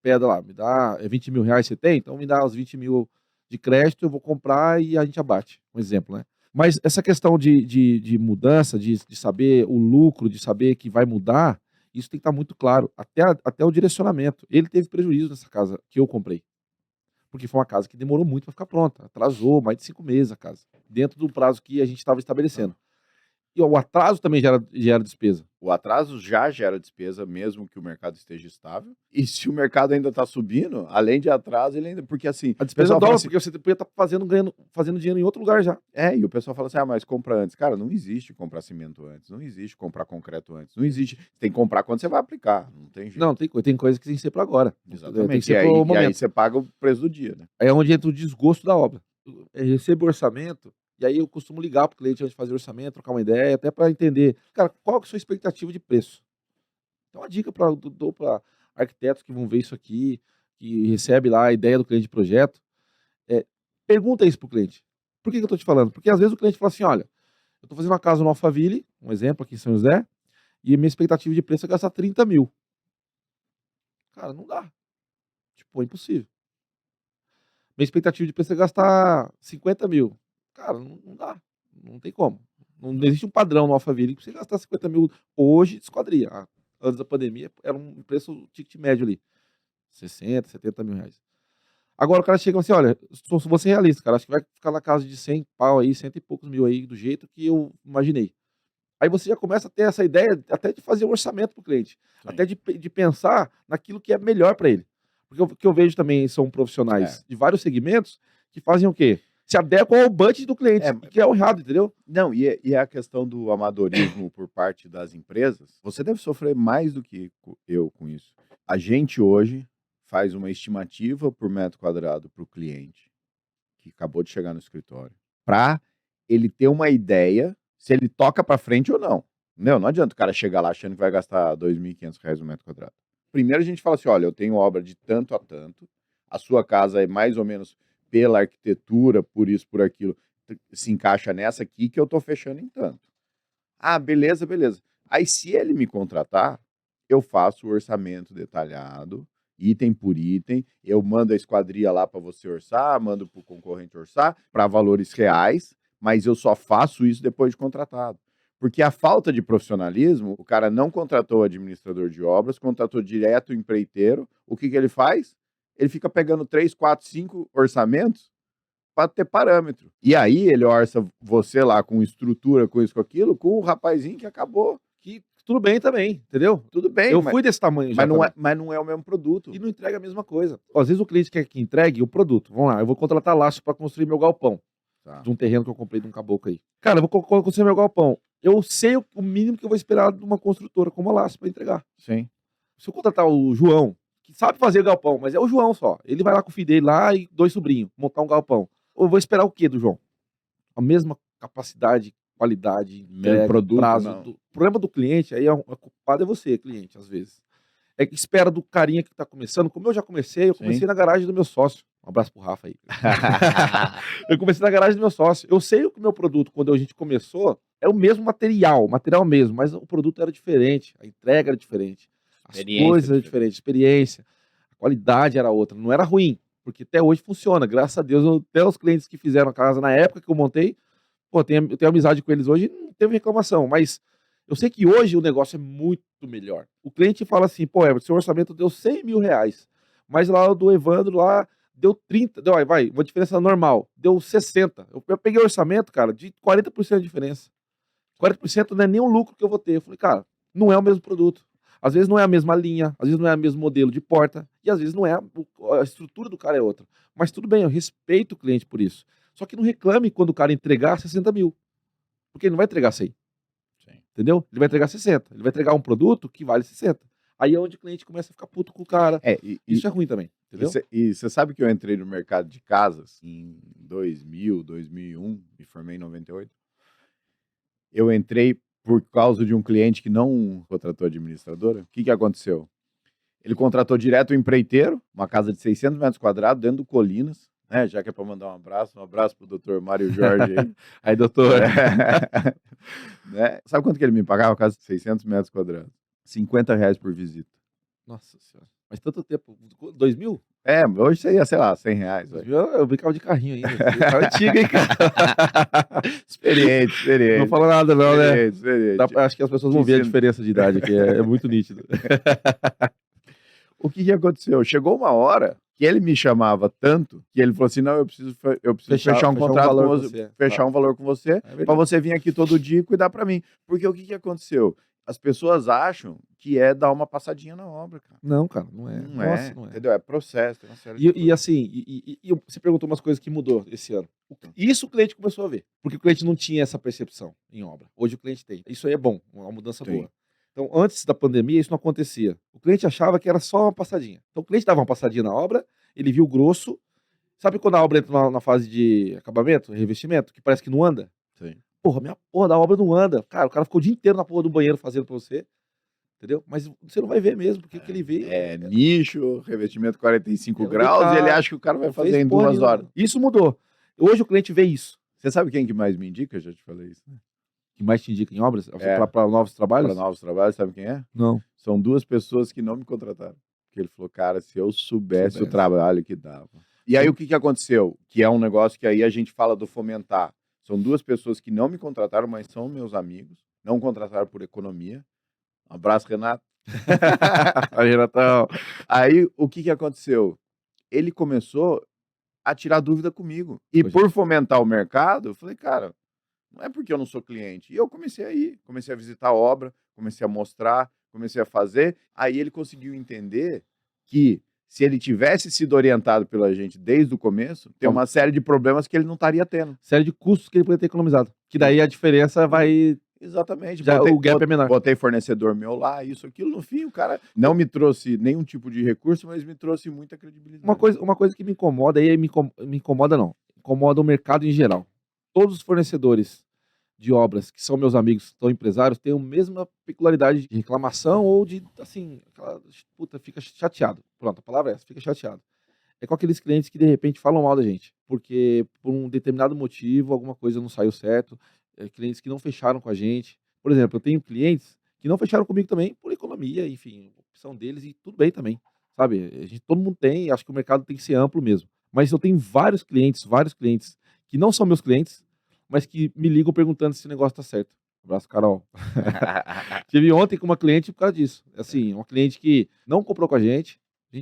pedra lá, me dá, 20 mil reais você tem? Então me dá os 20 mil de crédito, eu vou comprar e a gente abate, um exemplo, né? Mas essa questão de mudança, de saber o lucro, de saber que vai mudar, isso tem que estar muito claro, até o direcionamento. Ele teve prejuízo nessa casa que eu comprei, porque foi uma casa que demorou muito para ficar pronta, atrasou mais de 5 meses a casa, dentro do prazo que a gente estava estabelecendo. E o atraso também gera despesa. O atraso já gera despesa, mesmo que o mercado esteja estável. E se o mercado ainda está subindo, além de atraso, ele ainda. Porque assim. A o despesa pessoal fala dobra, assim, porque você podia estar fazendo dinheiro em outro lugar já. e o pessoal fala assim: mas compra antes. Cara, não existe comprar cimento antes, não existe comprar concreto antes, não existe. Você tem que comprar quando você vai aplicar, não tem jeito. Não, tem coisa que tem que ser para agora. Tem que Exatamente. ser E pro aí momento. você paga o preço do dia, né? Aí é onde entra o desgosto da obra. Eu recebo o orçamento, e aí eu costumo ligar para o cliente antes de fazer o orçamento, trocar uma ideia, até para entender, cara, qual que é a sua expectativa de preço? Então, uma dica dou para arquitetos que vão ver isso aqui, que recebe lá a ideia do cliente de projeto, pergunta isso para o cliente. Por que eu estou te falando? Porque às vezes o cliente fala assim, olha, eu estou fazendo uma casa no Alphaville, um exemplo aqui em São José, e a minha expectativa de preço é gastar 30 mil. Cara, não dá. Tipo, é impossível. Minha expectativa de preço é gastar 50 mil. Cara, não dá. Não tem como. Não existe um padrão no Alphaville que você gastar 50 mil hoje de esquadria. Antes da pandemia, era um preço ticket médio ali. 60, 70 mil reais. Agora o cara chega e fala assim, olha, vou ser realista, cara, acho que vai ficar na casa de 100 pau aí, 100 e poucos mil aí, do jeito que eu imaginei. Aí você já começa a ter essa ideia até de fazer um orçamento para o cliente, Sim. até de pensar naquilo que é melhor para ele. Porque o que eu vejo também são profissionais de vários segmentos que fazem o quê? Se adequam ao budget do cliente, que é o errado, entendeu? Não, e a questão do amadorismo por parte das empresas, você deve sofrer mais do que eu com isso. A gente hoje faz uma estimativa por metro quadrado para o cliente que acabou de chegar no escritório, para ele ter uma ideia se ele toca para frente ou não. Não adianta o cara chegar lá achando que vai gastar R$ 2.500 no metro quadrado. Primeiro a gente fala assim, olha, eu tenho obra de tanto a tanto, a sua casa é mais ou menos pela arquitetura, por isso, por aquilo, se encaixa nessa aqui que eu tô fechando em tanto. Ah, beleza. Aí se ele me contratar, eu faço o orçamento detalhado, item por item, eu mando a esquadria lá para você orçar, mando para o concorrente orçar, para valores reais, mas eu só faço isso depois de contratado. Porque a falta de profissionalismo, o cara não contratou o administrador de obras, contratou direto o empreiteiro, o que ele faz? Ele fica pegando 3, 4, 5 orçamentos para ter parâmetro. E aí ele orça você lá com estrutura, com isso, com aquilo, com o rapazinho que acabou. Que tudo bem também, entendeu? Tudo bem, Eu fui desse tamanho já. mas não é o mesmo produto. E não entrega a mesma coisa. Às vezes o cliente quer que entregue o produto. Vamos lá, eu vou contratar laço para construir meu galpão. Tá. De um terreno que eu comprei de um caboclo aí. Cara, eu vou construir meu galpão. Eu sei o mínimo que eu vou esperar de uma construtora como a Laço para entregar. Sim. Se eu contratar o João, que sabe fazer galpão, mas é o João só. Ele vai lá com o filho dele lá e 2 sobrinhos, montar um galpão. Eu vou esperar o quê do João? A mesma capacidade, qualidade, entrega, produto, prazo. não. O problema do cliente, aí o culpado é você, cliente, às vezes. É que espera do carinha que tá começando. Como eu já comecei, eu comecei na garagem do meu sócio. Um abraço pro Rafa aí. Eu comecei na garagem do meu sócio. Eu sei que o meu produto, quando a gente começou, é o mesmo material mesmo, mas o produto era diferente, a entrega era diferente, as coisas eram diferentes, a experiência, a qualidade era outra, não era ruim, porque até hoje funciona, graças a Deus, até os clientes que fizeram a casa na época que eu montei, eu tenho amizade com eles hoje, não teve reclamação, mas eu sei que hoje o negócio é muito melhor. O cliente fala assim, pô, Everton, seu orçamento deu 100 mil reais, mas lá o do Evandro lá deu 30, vai, uma diferença normal, deu 60. Eu peguei o orçamento, cara, de 40% de diferença. 40% não é nem o lucro que eu vou ter. Eu falei, cara, não é o mesmo produto. Às vezes não é a mesma linha, às vezes não é o mesmo modelo de porta, e às vezes não é, a estrutura do cara é outra. Mas tudo bem, eu respeito o cliente por isso. Só que não reclame quando o cara entregar 60 mil. Porque ele não vai entregar 100. Sim. Entendeu? Ele vai entregar 60. Ele vai entregar um produto que vale 60. Aí é onde o cliente começa a ficar puto com o cara. Isso é ruim também. Entendeu? E você sabe que eu entrei no mercado de casas em 2000, 2001, me formei em 98. Eu entrei por causa de um cliente que não contratou administradora. O que aconteceu? Ele contratou direto o empreiteiro, uma casa de 600 metros quadrados, dentro do Colinas, né? Já que é para mandar um abraço pro doutor Mário Jorge aí. Aí, doutor. Né? Sabe quanto que ele me pagava a casa de 600 metros quadrados? R$50 por visita. Nossa senhora. Mas tanto tempo. 2000? Hoje seria, sei lá, R$100. Eu brincava de carrinho ainda. Carro antigo, hein, cara? Experiente. Não fala nada, não, né? Experiente. Acho que as pessoas vão ver a diferença de idade aqui. É muito nítido. O que aconteceu? Chegou uma hora que ele me chamava tanto que ele falou assim: não, eu preciso fechar um contrato valor com com você, você. fechar um valor com você, É para verdade. você vir aqui todo dia e cuidar para mim. Porque o que aconteceu? As pessoas acham que é dar uma passadinha na obra, cara. Não, cara, não é. Não Nossa, é, não é. entendeu? É processo, tem uma série de E coisas. assim, você perguntou umas coisas que mudou esse ano. Isso o cliente começou a ver, porque o cliente não tinha essa percepção em obra. Hoje o cliente tem. Isso aí é bom, uma mudança Tem. boa. Então, antes da pandemia, isso não acontecia. O cliente achava que era só uma passadinha. Então, o cliente dava uma passadinha na obra, ele viu o grosso. Sabe quando a obra entra na fase de acabamento, revestimento, que parece que não anda? Sim. Porra, minha porra da obra não anda. Cara, o cara ficou o dia inteiro na porra do banheiro fazendo pra você, entendeu? Mas você não vai ver mesmo, porque o que ele vê É nicho, revestimento 45 ela graus, e ele deitado, acha que o cara vai não fez fazer em porra 2 horas. nenhuma. Isso mudou. Hoje o cliente vê isso. Você sabe quem que mais me indica? Eu já te falei isso, né? Que mais te indica em obras? É. Pra novos trabalhos? Para novos trabalhos, sabe quem é? Não. São 2 pessoas que não me contrataram. Porque ele falou, cara, se eu soubesse o Soubesse. trabalho que dava. E aí o que aconteceu? Que é um negócio que aí a gente fala do fomentar. São 2 pessoas que não me contrataram, mas são meus amigos. Não contrataram por economia. Um abraço, Renato. Aí, Renatão. Aí o que aconteceu? Ele começou a tirar dúvida comigo. E Pois é. por fomentar o mercado, eu falei, cara, não é porque eu não sou cliente. E eu comecei a ir, comecei a visitar a obra, comecei a mostrar, comecei a fazer. Aí ele conseguiu entender que se ele tivesse sido orientado pela gente desde o começo, tem uma série de problemas que ele não estaria tendo. Série de custos que ele poderia ter economizado. Que daí a diferença vai. Exatamente. Já o gap é menor. Botei fornecedor meu lá, isso, aquilo. No fim, o cara não me trouxe nenhum tipo de recurso, mas me trouxe muita credibilidade. Uma coisa que me incomoda, aí me incomoda não. Incomoda o mercado em geral. Todos os fornecedores de obras que são meus amigos, são empresários, têm a mesma peculiaridade de reclamação ou de, assim, puta, fica chateado. Pronto, a palavra é essa, fica chateado. É com aqueles clientes que de repente falam mal da gente, porque por um determinado motivo, alguma coisa não saiu certo, clientes que não fecharam com a gente. Por exemplo, eu tenho clientes que não fecharam comigo também por economia, enfim, opção deles e tudo bem também, sabe? Todo mundo tem, acho que o mercado tem que ser amplo mesmo. Mas eu tenho vários clientes que não são meus clientes, mas que me ligam perguntando se o negócio tá certo. Abraço, Carol. Tive ontem com uma cliente por causa disso. Assim, uma cliente que não comprou com a gente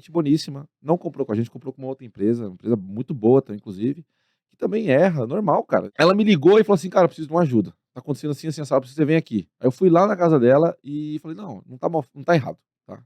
boníssima, não comprou com a gente, comprou com uma outra empresa, uma empresa muito boa, inclusive, que também erra, normal, cara. Ela me ligou e falou assim, cara, eu preciso de uma ajuda. Tá acontecendo assim, assim, sabe, você vem aqui. Aí eu fui lá na casa dela e falei, não tá mal, não tá errado, tá?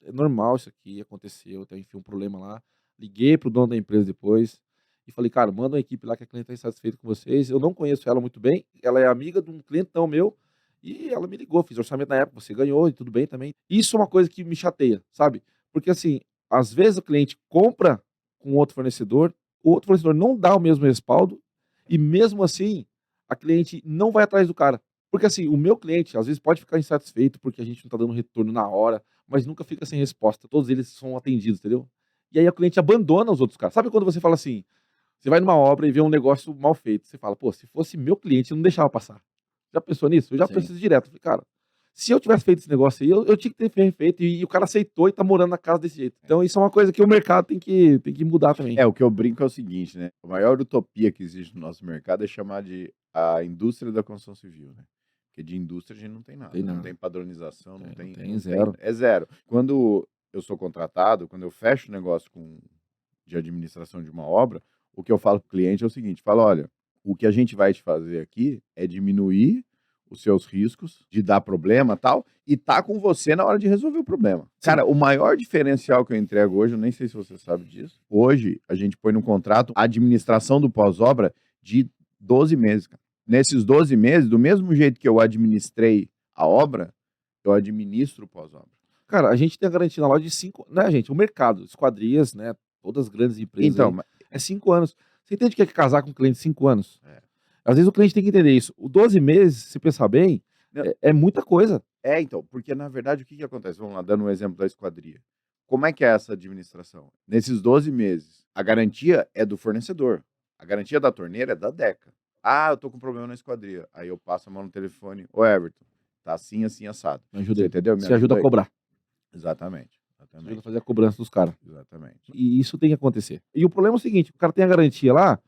É normal isso aqui, aconteceu, tem enfim um problema lá. Liguei pro dono da empresa depois e falei, cara, manda uma equipe lá que a cliente tá insatisfeita com vocês. Eu não conheço ela muito bem, ela é amiga de um clientão meu e ela me ligou, fiz orçamento na época, você ganhou e tudo bem também. Isso é uma coisa que me chateia, sabe? Porque assim, às vezes o cliente compra com outro fornecedor, o outro fornecedor não dá o mesmo respaldo e mesmo assim a cliente não vai atrás do cara. Porque assim, o meu cliente às vezes pode ficar insatisfeito porque a gente não tá dando retorno na hora, mas nunca fica sem resposta. Todos eles são atendidos, entendeu? E aí o cliente abandona os outros caras. Sabe quando você fala assim, você vai numa obra e vê um negócio mal feito, você fala, pô, se fosse meu cliente, eu não deixava passar. Já pensou nisso? Eu já pensei direto. Falei, cara, se eu tivesse feito esse negócio aí, eu tinha que ter feito, e o cara aceitou e tá morando na casa desse jeito. Então isso é uma coisa que o mercado tem que mudar também. O que eu brinco é o seguinte, né? A maior utopia que existe no nosso mercado é chamar de a indústria da construção civil, né? Porque de indústria a gente não tem nada. Não tem padronização, não tem zero. É zero. Quando eu sou contratado, quando eu fecho o negócio de administração de uma obra, o que eu falo para o cliente é o seguinte, falo, olha, o que a gente vai te fazer aqui é diminuir os seus riscos de dar problema e tal, e tá com você na hora de resolver o problema. Sim. Cara, o maior diferencial que eu entrego hoje, eu nem sei se você sabe disso, hoje a gente põe no contrato a administração do pós-obra de 12 meses, cara. Nesses 12 meses, do mesmo jeito que eu administrei a obra, eu administro o pós-obra. Cara, a gente tem a garantia na loja de 5, né, gente? O mercado, esquadrias, né? Todas as grandes empresas. Então, é 5 anos. Você entende o que é casar com um cliente 5 anos? Às vezes o cliente tem que entender isso. O 12 meses, se pensar bem, é muita coisa. Então, porque na verdade o que acontece? Vamos lá, dando um exemplo da esquadria. Como é que é essa administração? Nesses 12 meses, a garantia é do fornecedor. A garantia da torneira é da Deca. Ah, eu tô com problema na esquadria. Aí eu passo a mão no telefone. Ô, Everton, tá assim, assim, assado. Me ajuda. Você entendeu? Você ajuda a cobrar. Exatamente. Ajuda a fazer a cobrança dos caras. Exatamente. E isso tem que acontecer. E o problema é o seguinte, o cara tem a garantia lá,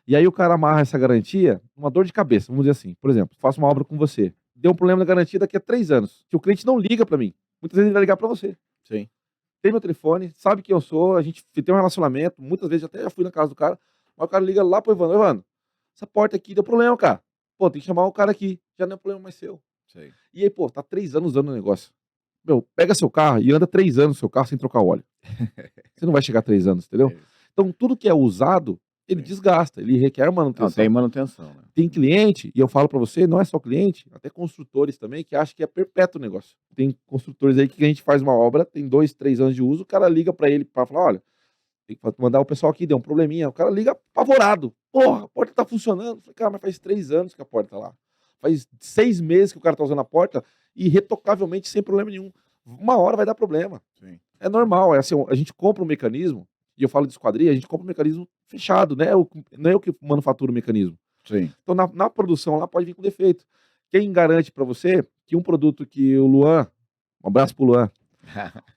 e aí o cara amarra essa garantia, uma dor de cabeça, vamos dizer assim. Por exemplo, faço uma obra com você. Deu um problema na garantia daqui a 3 anos, que o cliente não liga pra mim. Muitas vezes ele vai ligar pra você. Sim. tem meu telefone, sabe quem eu sou, a gente tem um relacionamento, muitas vezes até já fui na casa do cara, mas o cara liga lá pro Evandro, Evandro, essa porta aqui deu problema, cara. Pô, tem que chamar o cara aqui, já não é problema mais seu. Sei. E aí, pô, tá 3 anos usando o negócio. Meu, pega seu carro e anda 3 anos no seu carro sem trocar óleo. Você não vai chegar a 3 anos, entendeu? É isso. Então, tudo que é usado, ele Sim. desgasta, ele requer Não, manutenção. tem manutenção, né? Tem cliente, e eu falo pra você, não é só cliente, até construtores também, que acham que é perpétuo o negócio. Tem construtores aí que a gente faz uma obra, tem 2, 3 anos de uso, o cara liga pra ele pra falar: olha, tem que mandar o pessoal aqui, deu um probleminha. O cara liga apavorado. Porra, a porta tá funcionando. Eu falei, cara, mas faz 3 anos que a porta tá lá. Faz 6 meses que o cara tá usando a porta e retocavelmente sem problema nenhum. Uma hora vai dar problema. Sim. É normal, é assim, a gente compra um mecanismo, e eu falo de esquadria, a gente compra um mecanismo fechado, né? Não é eu que manufatura o mecanismo. Sim. Então, na produção lá pode vir com defeito. Quem garante pra você que um produto que o Luan, um abraço pro Luan,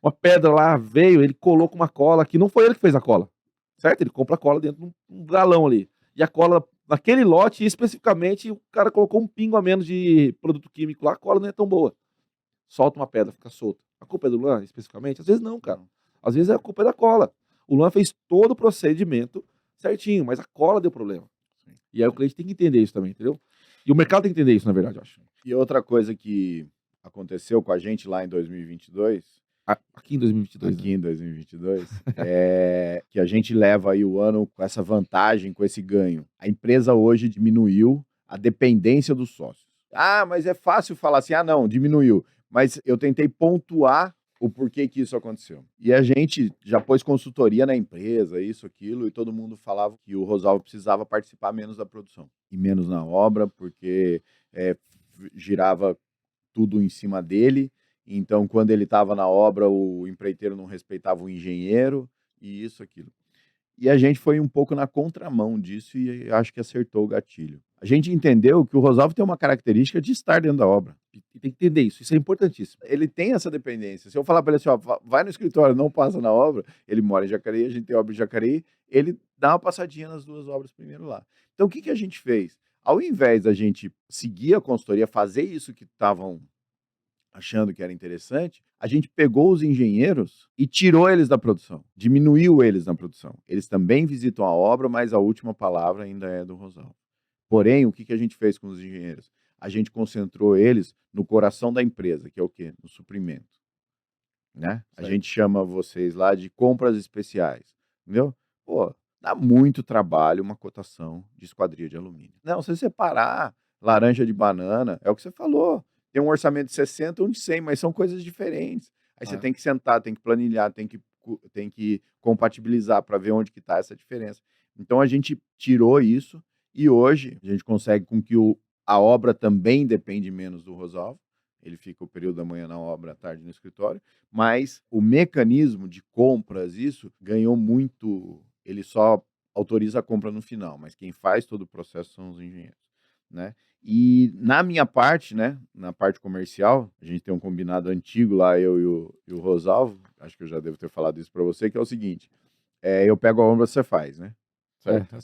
uma pedra lá veio, ele colou com uma cola, que não foi ele que fez a cola, certo? Ele compra a cola dentro de um galão ali. E a cola, naquele lote especificamente, o cara colocou um pingo a menos de produto químico lá, a cola não é tão boa. Solta uma pedra, fica solta. A culpa é do Luan, especificamente? Às vezes não, cara. Às vezes a culpa é da cola. O Luan fez todo o procedimento certinho, mas a cola deu problema. Sim. E aí o cliente tem que entender isso também, entendeu? E o mercado tem que entender isso, na verdade, eu acho. E outra coisa que aconteceu com a gente lá em 2022, Aqui em 2022, aqui em 2022, é que a gente leva aí o ano com essa vantagem, com esse ganho. A empresa hoje diminuiu a dependência dos sócios. Ah, mas é fácil falar assim, ah não, diminuiu. Mas eu tentei pontuar o porquê que isso aconteceu. E a gente já pôs consultoria na empresa, isso, aquilo, e todo mundo falava que o Rosalvo precisava participar menos da produção e menos na obra, porque girava tudo em cima dele. Então, quando ele estava na obra, o empreiteiro não respeitava o engenheiro e isso, aquilo. E a gente foi um pouco na contramão disso e acho que acertou o gatilho. A gente entendeu que o Rosalvo tem uma característica de estar dentro da obra. E tem que entender isso é importantíssimo. Ele tem essa dependência. Se eu falar para ele assim, ó, vai no escritório, não passa na obra, ele mora em Jacareí, a gente tem obra em Jacareí, ele dá uma passadinha nas 2 obras primeiro lá. Então, o que a gente fez? Ao invés da gente seguir a consultoria, fazer isso que estavam achando que era interessante, a gente pegou os engenheiros e tirou eles da produção, diminuiu eles na produção. Eles também visitam a obra, mas a última palavra ainda é do Rosalvo. Porém, o que a gente fez com os engenheiros? A gente concentrou eles no coração da empresa, que é o quê? No suprimento. Né? A Certo. gente chama vocês lá de compras especiais, entendeu? Pô, dá muito trabalho uma cotação de esquadria de alumínio. Não, se você separar laranja de banana, é o que você falou. Tem um orçamento de 60, um de 100, mas são coisas diferentes. Aí você tem que sentar, tem que planilhar, tem que compatibilizar para ver onde que está essa diferença. Então a gente tirou isso e hoje a gente consegue com que a obra também depende menos do Rosalvo. Ele fica o período da manhã na obra, à tarde no escritório, mas o mecanismo de compras, isso, ganhou muito. Ele só autoriza a compra no final, mas quem faz todo o processo são os engenheiros, né? E na minha parte, né, na parte comercial, a gente tem um combinado antigo lá, eu e o Rosalvo, acho que eu já devo ter falado isso para você, que é o seguinte, eu pego a obra, você faz, né? Certo?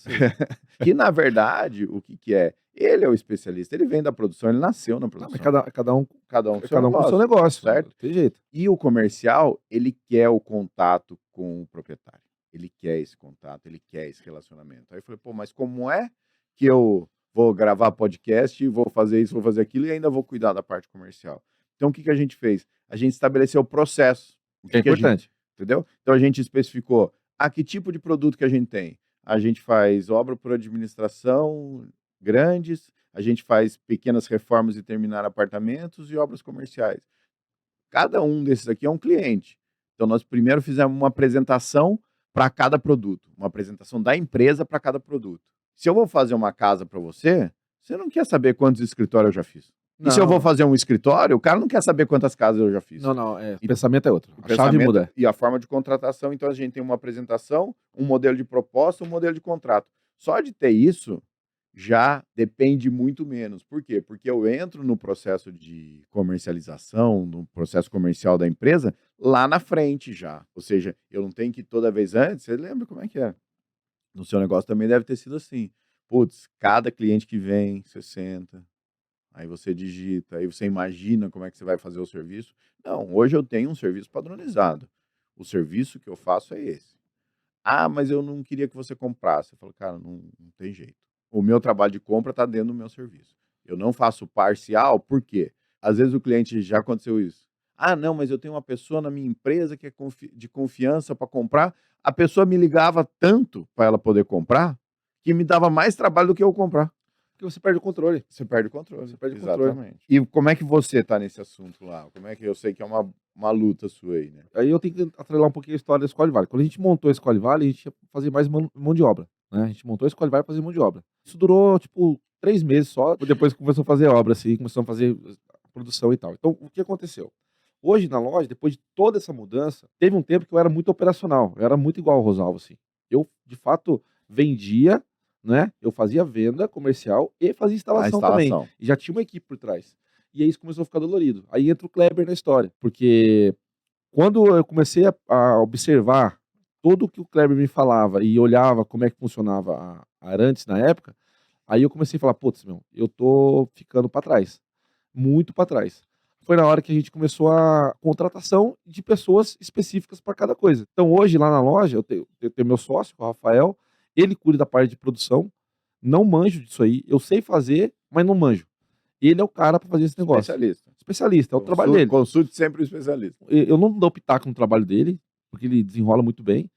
Que, na verdade, o que é? Ele é o especialista, ele vem da produção, ele nasceu na Não, produção. mas cada um com o seu negócio, certo? Não tem jeito. E o comercial, ele quer o contato com o proprietário. Ele quer esse contato, ele quer esse relacionamento. Aí eu falei, pô, mas como é que eu vou gravar podcast, vou fazer isso, vou fazer aquilo e ainda vou cuidar da parte comercial? Então, o que a gente fez? A gente estabeleceu o processo. É importante. Entendeu? Então, a gente especificou que tipo de produto que a gente tem. A gente faz obra por administração grandes, a gente faz pequenas reformas e terminar apartamentos e obras comerciais. Cada um desses aqui é um cliente. Então, nós primeiro fizemos uma apresentação para cada produto, uma apresentação da empresa para cada produto. Se eu vou fazer uma casa para você, você não quer saber quantos escritórios eu já fiz. E se eu vou fazer um escritório, o cara não quer saber quantas casas eu já fiz. Não, o pensamento é outro. A chave muda. E a forma de contratação, então a gente tem uma apresentação, um modelo de proposta, um modelo de contrato. Só de ter isso, já depende muito menos. Por quê? Porque eu entro no processo de comercialização, no processo comercial da empresa, lá na frente já. Ou seja, eu não tenho que toda vez antes, você lembra como é que é? No seu negócio também deve ter sido assim. Putz, cada cliente que vem, você senta, aí você digita, aí você imagina como é que você vai fazer o serviço. Não, hoje eu tenho um serviço padronizado. O serviço que eu faço é esse. Ah, mas eu não queria que você comprasse. Eu falo, cara, não tem jeito. O meu trabalho de compra está dentro do meu serviço. Eu não faço parcial, por quê? Às vezes o cliente, já aconteceu isso. Ah, não, mas eu tenho uma pessoa na minha empresa que é de confiança para comprar. A pessoa me ligava tanto para ela poder comprar que me dava mais trabalho do que eu comprar. Porque você perde o controle. Você perde o controle. Você perde o controle. Exatamente. E como é que você está nesse assunto lá? Como é que eu sei que é uma luta sua aí, né? Aí eu tenho que atrelar um pouquinho a história da Escola Vale. Quando a gente montou a Escola Vale, a gente ia fazer mais mão de obra, né? A gente montou a Escola Vale para fazer mão de obra. Isso durou, tipo, 3 meses só. Depois começou a fazer obra, assim, começou a fazer a produção e tal. Então, o que aconteceu? Hoje, na loja, depois de toda essa mudança, teve um tempo que eu era muito operacional. Eu era muito igual ao Rosalvo, assim. Eu, de fato, vendia, né? Eu fazia venda comercial e fazia instalação também. E já tinha uma equipe por trás. E aí isso começou a ficar dolorido. Aí entra o Kleber na história. Porque quando eu comecei a observar tudo o que o Kleber me falava e olhava como é que funcionava a Arantes na época, aí eu comecei a falar, putz, meu, eu tô ficando para trás. Muito para trás. Foi na hora que a gente começou a contratação de pessoas específicas para cada coisa. Então hoje lá na loja eu tenho meu sócio, o Rafael, ele cuida da parte de produção, não manjo disso aí, eu sei fazer, mas não manjo. Ele é o cara para fazer esse negócio. Especialista, é o trabalho dele. Consulte sempre o especialista. Eu não dou pitaco no trabalho dele, porque ele desenrola muito bem.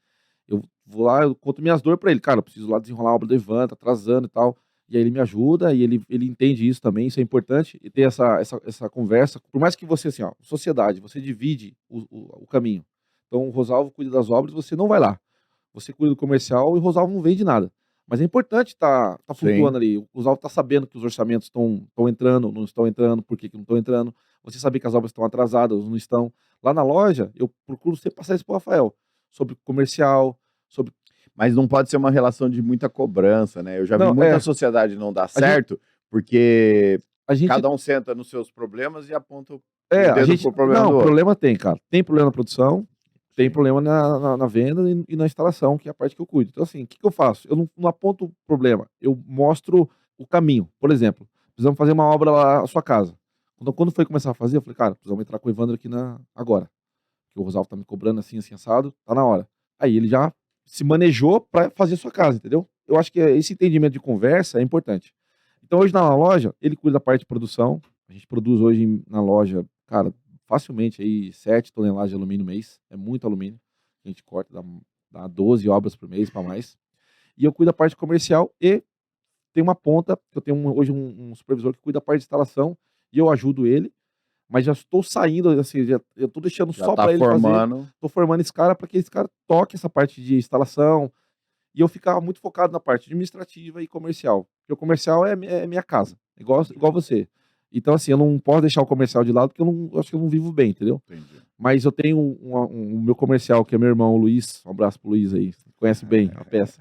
Eu vou lá, eu conto minhas dores para ele. Cara, eu preciso lá desenrolar a obra do Ivan, tá atrasando e tal. E aí ele me ajuda e ele entende isso também, isso é importante. E ter essa conversa. Por mais que você, assim, ó, sociedade, você divide o caminho. Então o Rosalvo cuida das obras, você não vai lá. Você cuida do comercial e o Rosalvo não vende nada. Mas é importante tá flutuando ali. O Rosalvo tá sabendo que os orçamentos estão entrando, não estão entrando, por que não estão entrando. Você saber que as obras estão atrasadas, não estão. Lá na loja, eu procuro sempre passar isso pro Rafael. Sobre comercial, sobre... Mas não pode ser uma relação de muita cobrança, né? Eu já vi muita sociedade não dar certo, porque cada um senta nos seus problemas e aponta o dedo pro problema do outro. Não, problema tem, cara. Tem problema na produção, tem problema na venda e na instalação, que é a parte que eu cuido. Então, assim, o que eu faço? Eu não aponto o problema, eu mostro o caminho. Por exemplo, precisamos fazer uma obra lá na sua casa. Quando foi começar a fazer, eu falei, cara, precisamos entrar com o Evandro aqui agora. Que o Rosalvo tá me cobrando assim assado, tá na hora. Aí ele já se manejou para fazer a sua casa, entendeu? Eu acho que esse entendimento de conversa é importante. Então hoje na loja, ele cuida da parte de produção. A gente produz hoje na loja, cara, facilmente aí 7 toneladas de alumínio mês. É muito alumínio. A gente corta, dá 12 obras por mês para mais. E eu cuido da parte comercial e tem uma ponta, que eu tenho hoje um supervisor que cuida da parte de instalação e eu ajudo ele. Mas já estou saindo, assim, eu estou deixando só para ele fazer. Estou formando esse cara para que esse cara toque essa parte de instalação e eu ficar muito focado na parte administrativa e comercial. Porque o comercial é minha casa, igual você. Então, assim, eu não posso deixar o comercial de lado porque eu acho que eu não vivo bem, entendeu? Entendi. Mas eu tenho um meu comercial, que é meu irmão, o Luiz. Um abraço pro Luiz aí, conhece bem a peça.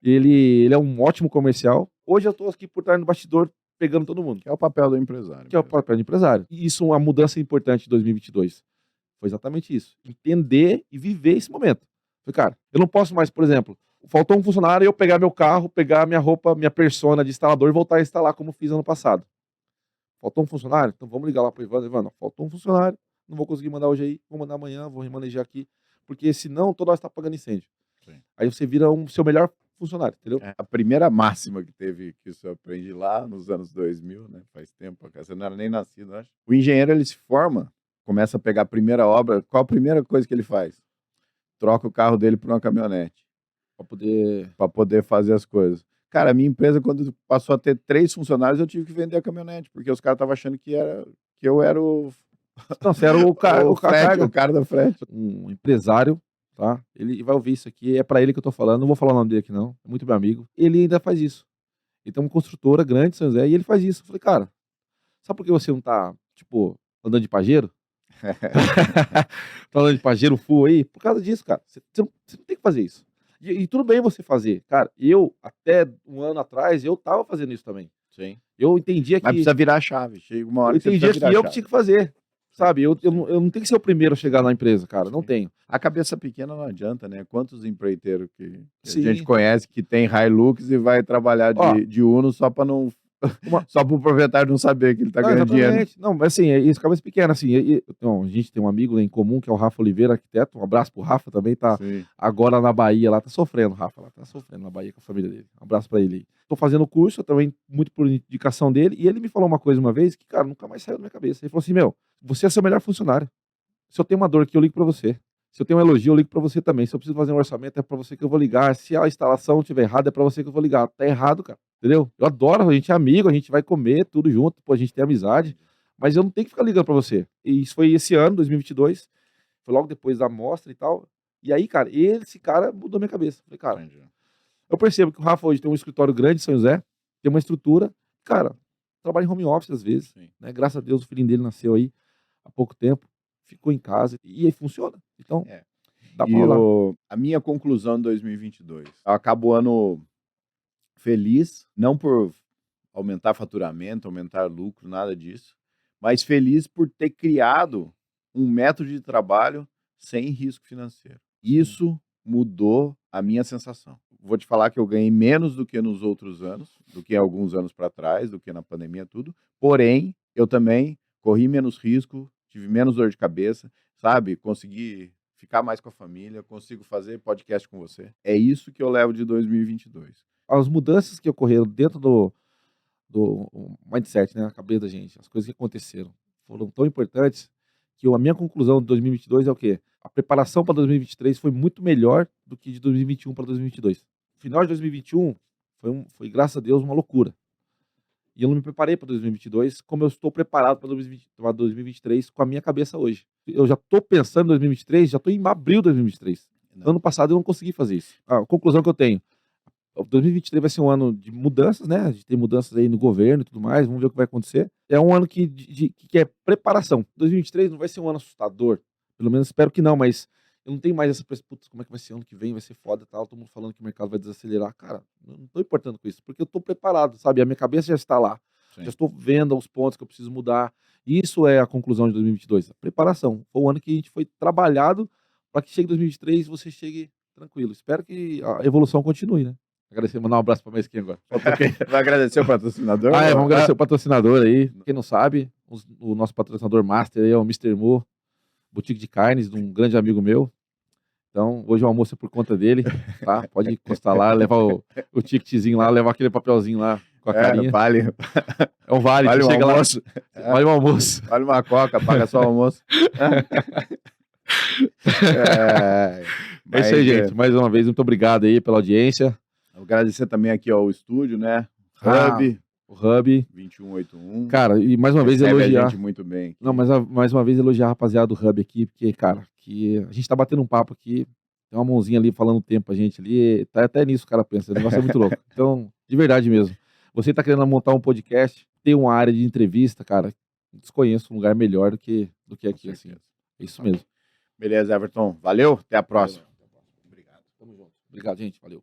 Ele é um ótimo comercial. Hoje eu estou aqui por trás do bastidor, pegando todo mundo. Que é o papel do empresário. Que é o papel do empresário. E isso é uma mudança importante de 2022. Foi exatamente isso. Entender e viver esse momento. Falei, cara, eu não posso mais, por exemplo, faltou um funcionário e eu pegar meu carro, pegar minha roupa, minha persona de instalador e voltar a instalar como fiz ano passado. Faltou um funcionário? Então vamos ligar lá pro Ivan. Ivan, faltou um funcionário, não vou conseguir mandar hoje aí, vou mandar amanhã, vou remanejar aqui. Porque senão toda hora você tá pagando incêndio. Sim. Aí você vira seu melhor funcionário, entendeu? A primeira máxima que teve, que eu aprendi lá nos anos 2000, né? Faz tempo, você não era nem nascido, acho. O engenheiro, ele se forma, começa a pegar a primeira obra, qual a primeira coisa que ele faz? Troca o carro dele por uma caminhonete. Para poder fazer as coisas. Cara, a minha empresa, quando passou a ter 3 funcionários, eu tive que vender a caminhonete, porque os caras estavam achando que eu era o... Não, você era o cara do frete. Um empresário, tá? Ele vai ouvir isso aqui, é pra ele que eu tô falando, não vou falar o nome dele aqui não, é muito meu amigo. Ele ainda faz isso. Ele tem uma construtora grande, São José, e ele faz isso. Eu falei, cara, sabe por que você não tá, tipo, andando de pajeiro? Tá andando de pajeiro full aí? Por causa disso, cara. Você não tem que fazer isso. E tudo bem você fazer. Cara, eu, até um ano atrás, eu tava fazendo isso também. Sim. Eu entendia que... Mas precisa virar a chave. Chega uma hora eu entendia que eu que tinha que fazer. Sabe, eu não tenho que ser o primeiro a chegar na empresa, cara, não tenho. A cabeça pequena não adianta, né? Quantos empreiteiros que a gente conhece que tem Hilux e vai trabalhar de Uno só para não Só pro proprietário não saber que ele tá Não, ganhando dinheiro. exatamente. Não, mas assim, isso cabeça pequena, assim. Então, a gente tem um amigo em comum, que é o Rafa Oliveira, arquiteto. Um abraço pro Rafa, também tá Sim. agora na Bahia, lá tá sofrendo, Rafa, lá tá sofrendo na Bahia com a família dele. Um abraço pra ele aí. Tô fazendo curso, também muito por indicação dele, e ele me falou uma coisa uma vez que, cara, nunca mais saiu da minha cabeça. Ele falou assim, meu, você é seu melhor funcionário. Se eu tenho uma dor aqui, eu ligo pra você. Se eu tenho um elogio, eu ligo pra você também. Se eu preciso fazer um orçamento, é pra você que eu vou ligar. Se a instalação estiver errada, é pra você que eu vou ligar. Tá errado, cara. Entendeu? Eu adoro, a gente é amigo, a gente vai comer tudo junto, pô, a gente tem amizade, mas eu não tenho que ficar ligando pra você. E isso foi esse ano, 2022, foi logo depois da mostra e tal. E aí, cara, esse cara mudou minha cabeça. Falei, cara, Entendi. eu percebo que o Rafa hoje tem um escritório grande em São José, tem uma estrutura, cara, trabalha em home office às vezes, Sim. né? Graças a Deus o filhinho dele nasceu aí há pouco tempo, ficou em casa e aí funciona. Então, É. dá pra E rolar. a minha conclusão de 2022, eu acabo o ano feliz, não por aumentar faturamento, aumentar lucro, nada disso, mas feliz por ter criado um método de trabalho sem risco financeiro. Isso mudou a minha sensação. Vou te falar que eu ganhei menos do que nos outros anos, do que alguns anos para trás, do que na pandemia, tudo. Porém, eu também corri menos risco, tive menos dor de cabeça, sabe? Consegui ficar mais com a família, consigo fazer podcast com você. É isso que eu levo de 2022. As mudanças que ocorreram dentro do mindset, né, na cabeça da gente, as coisas que aconteceram foram tão importantes que a minha conclusão de 2022 é o quê? A preparação para 2023 foi muito melhor do que de 2021 para 2022. O final de 2021 foi, graças a Deus, uma loucura. E eu não me preparei para 2022 como eu estou preparado para 2023 com a minha cabeça hoje. Eu já estou pensando em 2023, já estou em abril de 2023. Não. Ano passado eu não consegui fazer isso. A conclusão que eu tenho: 2023 vai ser um ano de mudanças, né? De ter mudanças aí no governo e tudo mais. Vamos ver o que vai acontecer. É um ano que é preparação. 2023 não vai ser um ano assustador. Pelo menos espero que não, mas eu não tenho mais essa pressa, putz, como é que vai ser ano que vem? Vai ser foda e tal. Todo mundo falando que o mercado vai desacelerar. Cara, eu não tô importando com isso, porque eu tô preparado, sabe? A minha cabeça já está lá. Sim. Já estou vendo os pontos que eu preciso mudar. Isso é a conclusão de 2022. A preparação. Foi um ano que a gente foi trabalhado para que chegue 2023 e você chegue tranquilo. Espero que a evolução continue, né? Agradecer, mandar um abraço pra Mesquinha agora. Vai agradecer o patrocinador? Vamos agradecer o patrocinador aí. Quem não sabe, o nosso patrocinador master aí é o Mr. Mo, boutique de carnes, de um grande amigo meu. Então, hoje o almoço é por conta dele, tá? Pode encostar lá, levar o ticketzinho lá, levar aquele papelzinho lá com a carinha. Vale. É um vale, Vale que um chega almoço. lá. Vale um almoço. Vale uma coca, paga só o almoço. É isso aí, gente. Mais uma vez, muito obrigado aí pela audiência. Agradecer também aqui ao estúdio, né? Hub. O Hub. 2181. Cara, e mais uma vez elogiar. A gente muito bem aqui. Não, mas mais uma vez elogiar a rapaziada do Hub aqui, porque, cara, que a gente tá batendo um papo aqui, tem uma mãozinha ali falando tempo pra gente ali, tá até nisso o cara pensa, o negócio é muito louco. Então, de verdade mesmo. Você tá querendo montar um podcast, ter uma área de entrevista, cara, desconheço um lugar melhor do que aqui, assim. É isso mesmo. Beleza, Everton. Valeu, até a próxima. Obrigado. Tamo junto. Obrigado, gente. Valeu.